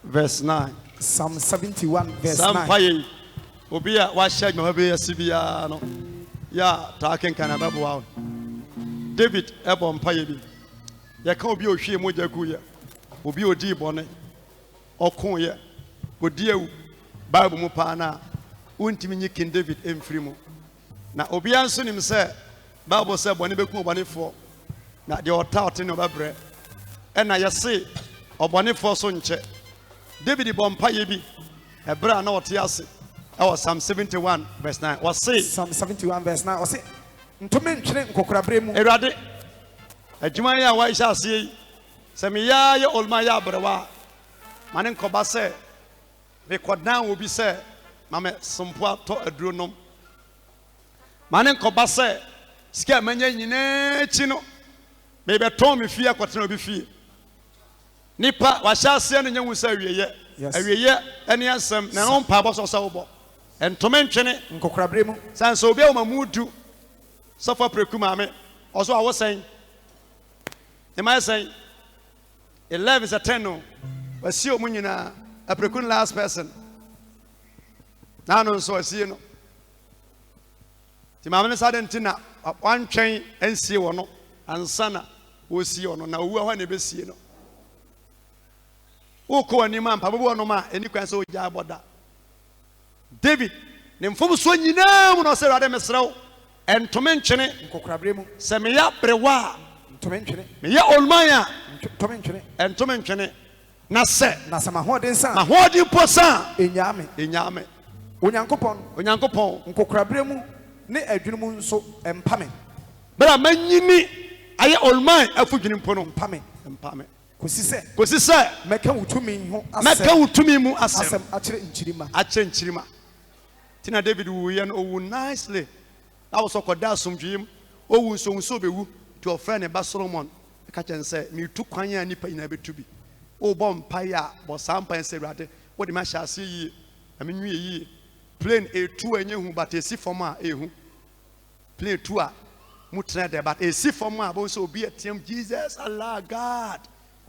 Verse 9. Psalm 71, verse 9. Sampaye. Obia, why shag my baby, Sibiano? Ya, talking can I wow. David, Ebon Paye. Ya can't be a shame with your guya. Obi Odi Bonnet. Or Koya. Odia. Bible Mupana. Untimini King David M. Frimo. Now, Obian son himself. Bible said, when he became 1 na the authority no babre and I say obone for so nche David bompaye bi ebra na otiase was Psalm 71 verse 9 was say Psalm 71 verse 9 was say ntome ntwere nkokorabre mu erade adwuma ya wa isha ase se me ya ye olma ya abrewa mane nkoba se recordan obi se mame sompo to aduro nom mane nkoba se sika manya nyina chi no maybe Tommy fear kwatena obi fie nipa wa hyase no nyanwu sa awieye ene asem na no mpa boso so wo entome ntwene nkokorabre mu sanso obi o mamudu sofa prekuma me oso awo sen e mai sen 11 is a 10 no wasi o munyina aprekun last person na no so asie no ti mamene sa dentina wantwen ensie wo no ansana wo si ono na owu ahwa na besie no wo ko ani ma mpa bo no ma eni kwan so gya boda David ne mfom so nyina mu no se rade mesrew entome nkyene nkokorabre mu se me ya brewa ntome ntwere me ya olmanya ntome ntwere entome nkyene na se na sama hode nsa na hodi posa enyame onyankopon nkokorabre mu ne adwunu mu nso empame bra manyini aye olman afudwini mpo no empame kosi se meka wutumi ho mu asem akire nchirima tina David wu ye no wu nicely that was okoda asomdwem owu so bewu to your friend ba Solomon ka chen se me tu kwan ya nipa ina betu bi o bom paya bo sampan se rade wo de ma hyase yi amenwie yi plane A2 enye hu but esi form a ehu plane 2 a mutra de but esi form a bo so obi atiam Jesus Allah God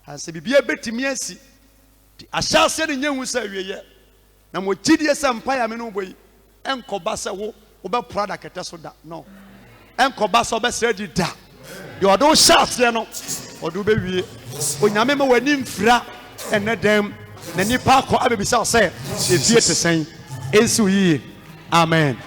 ase bibia betimi asi ahyase de nyehu sa wieye na mo gidie se mpaya me no boyi enkoba se wo be prada kete so da no enkoba so be se di da de odo hyase no odo be wie onyame me wani mfira ene dem na nipa akọ abebisa se efie te sen ensu yi amen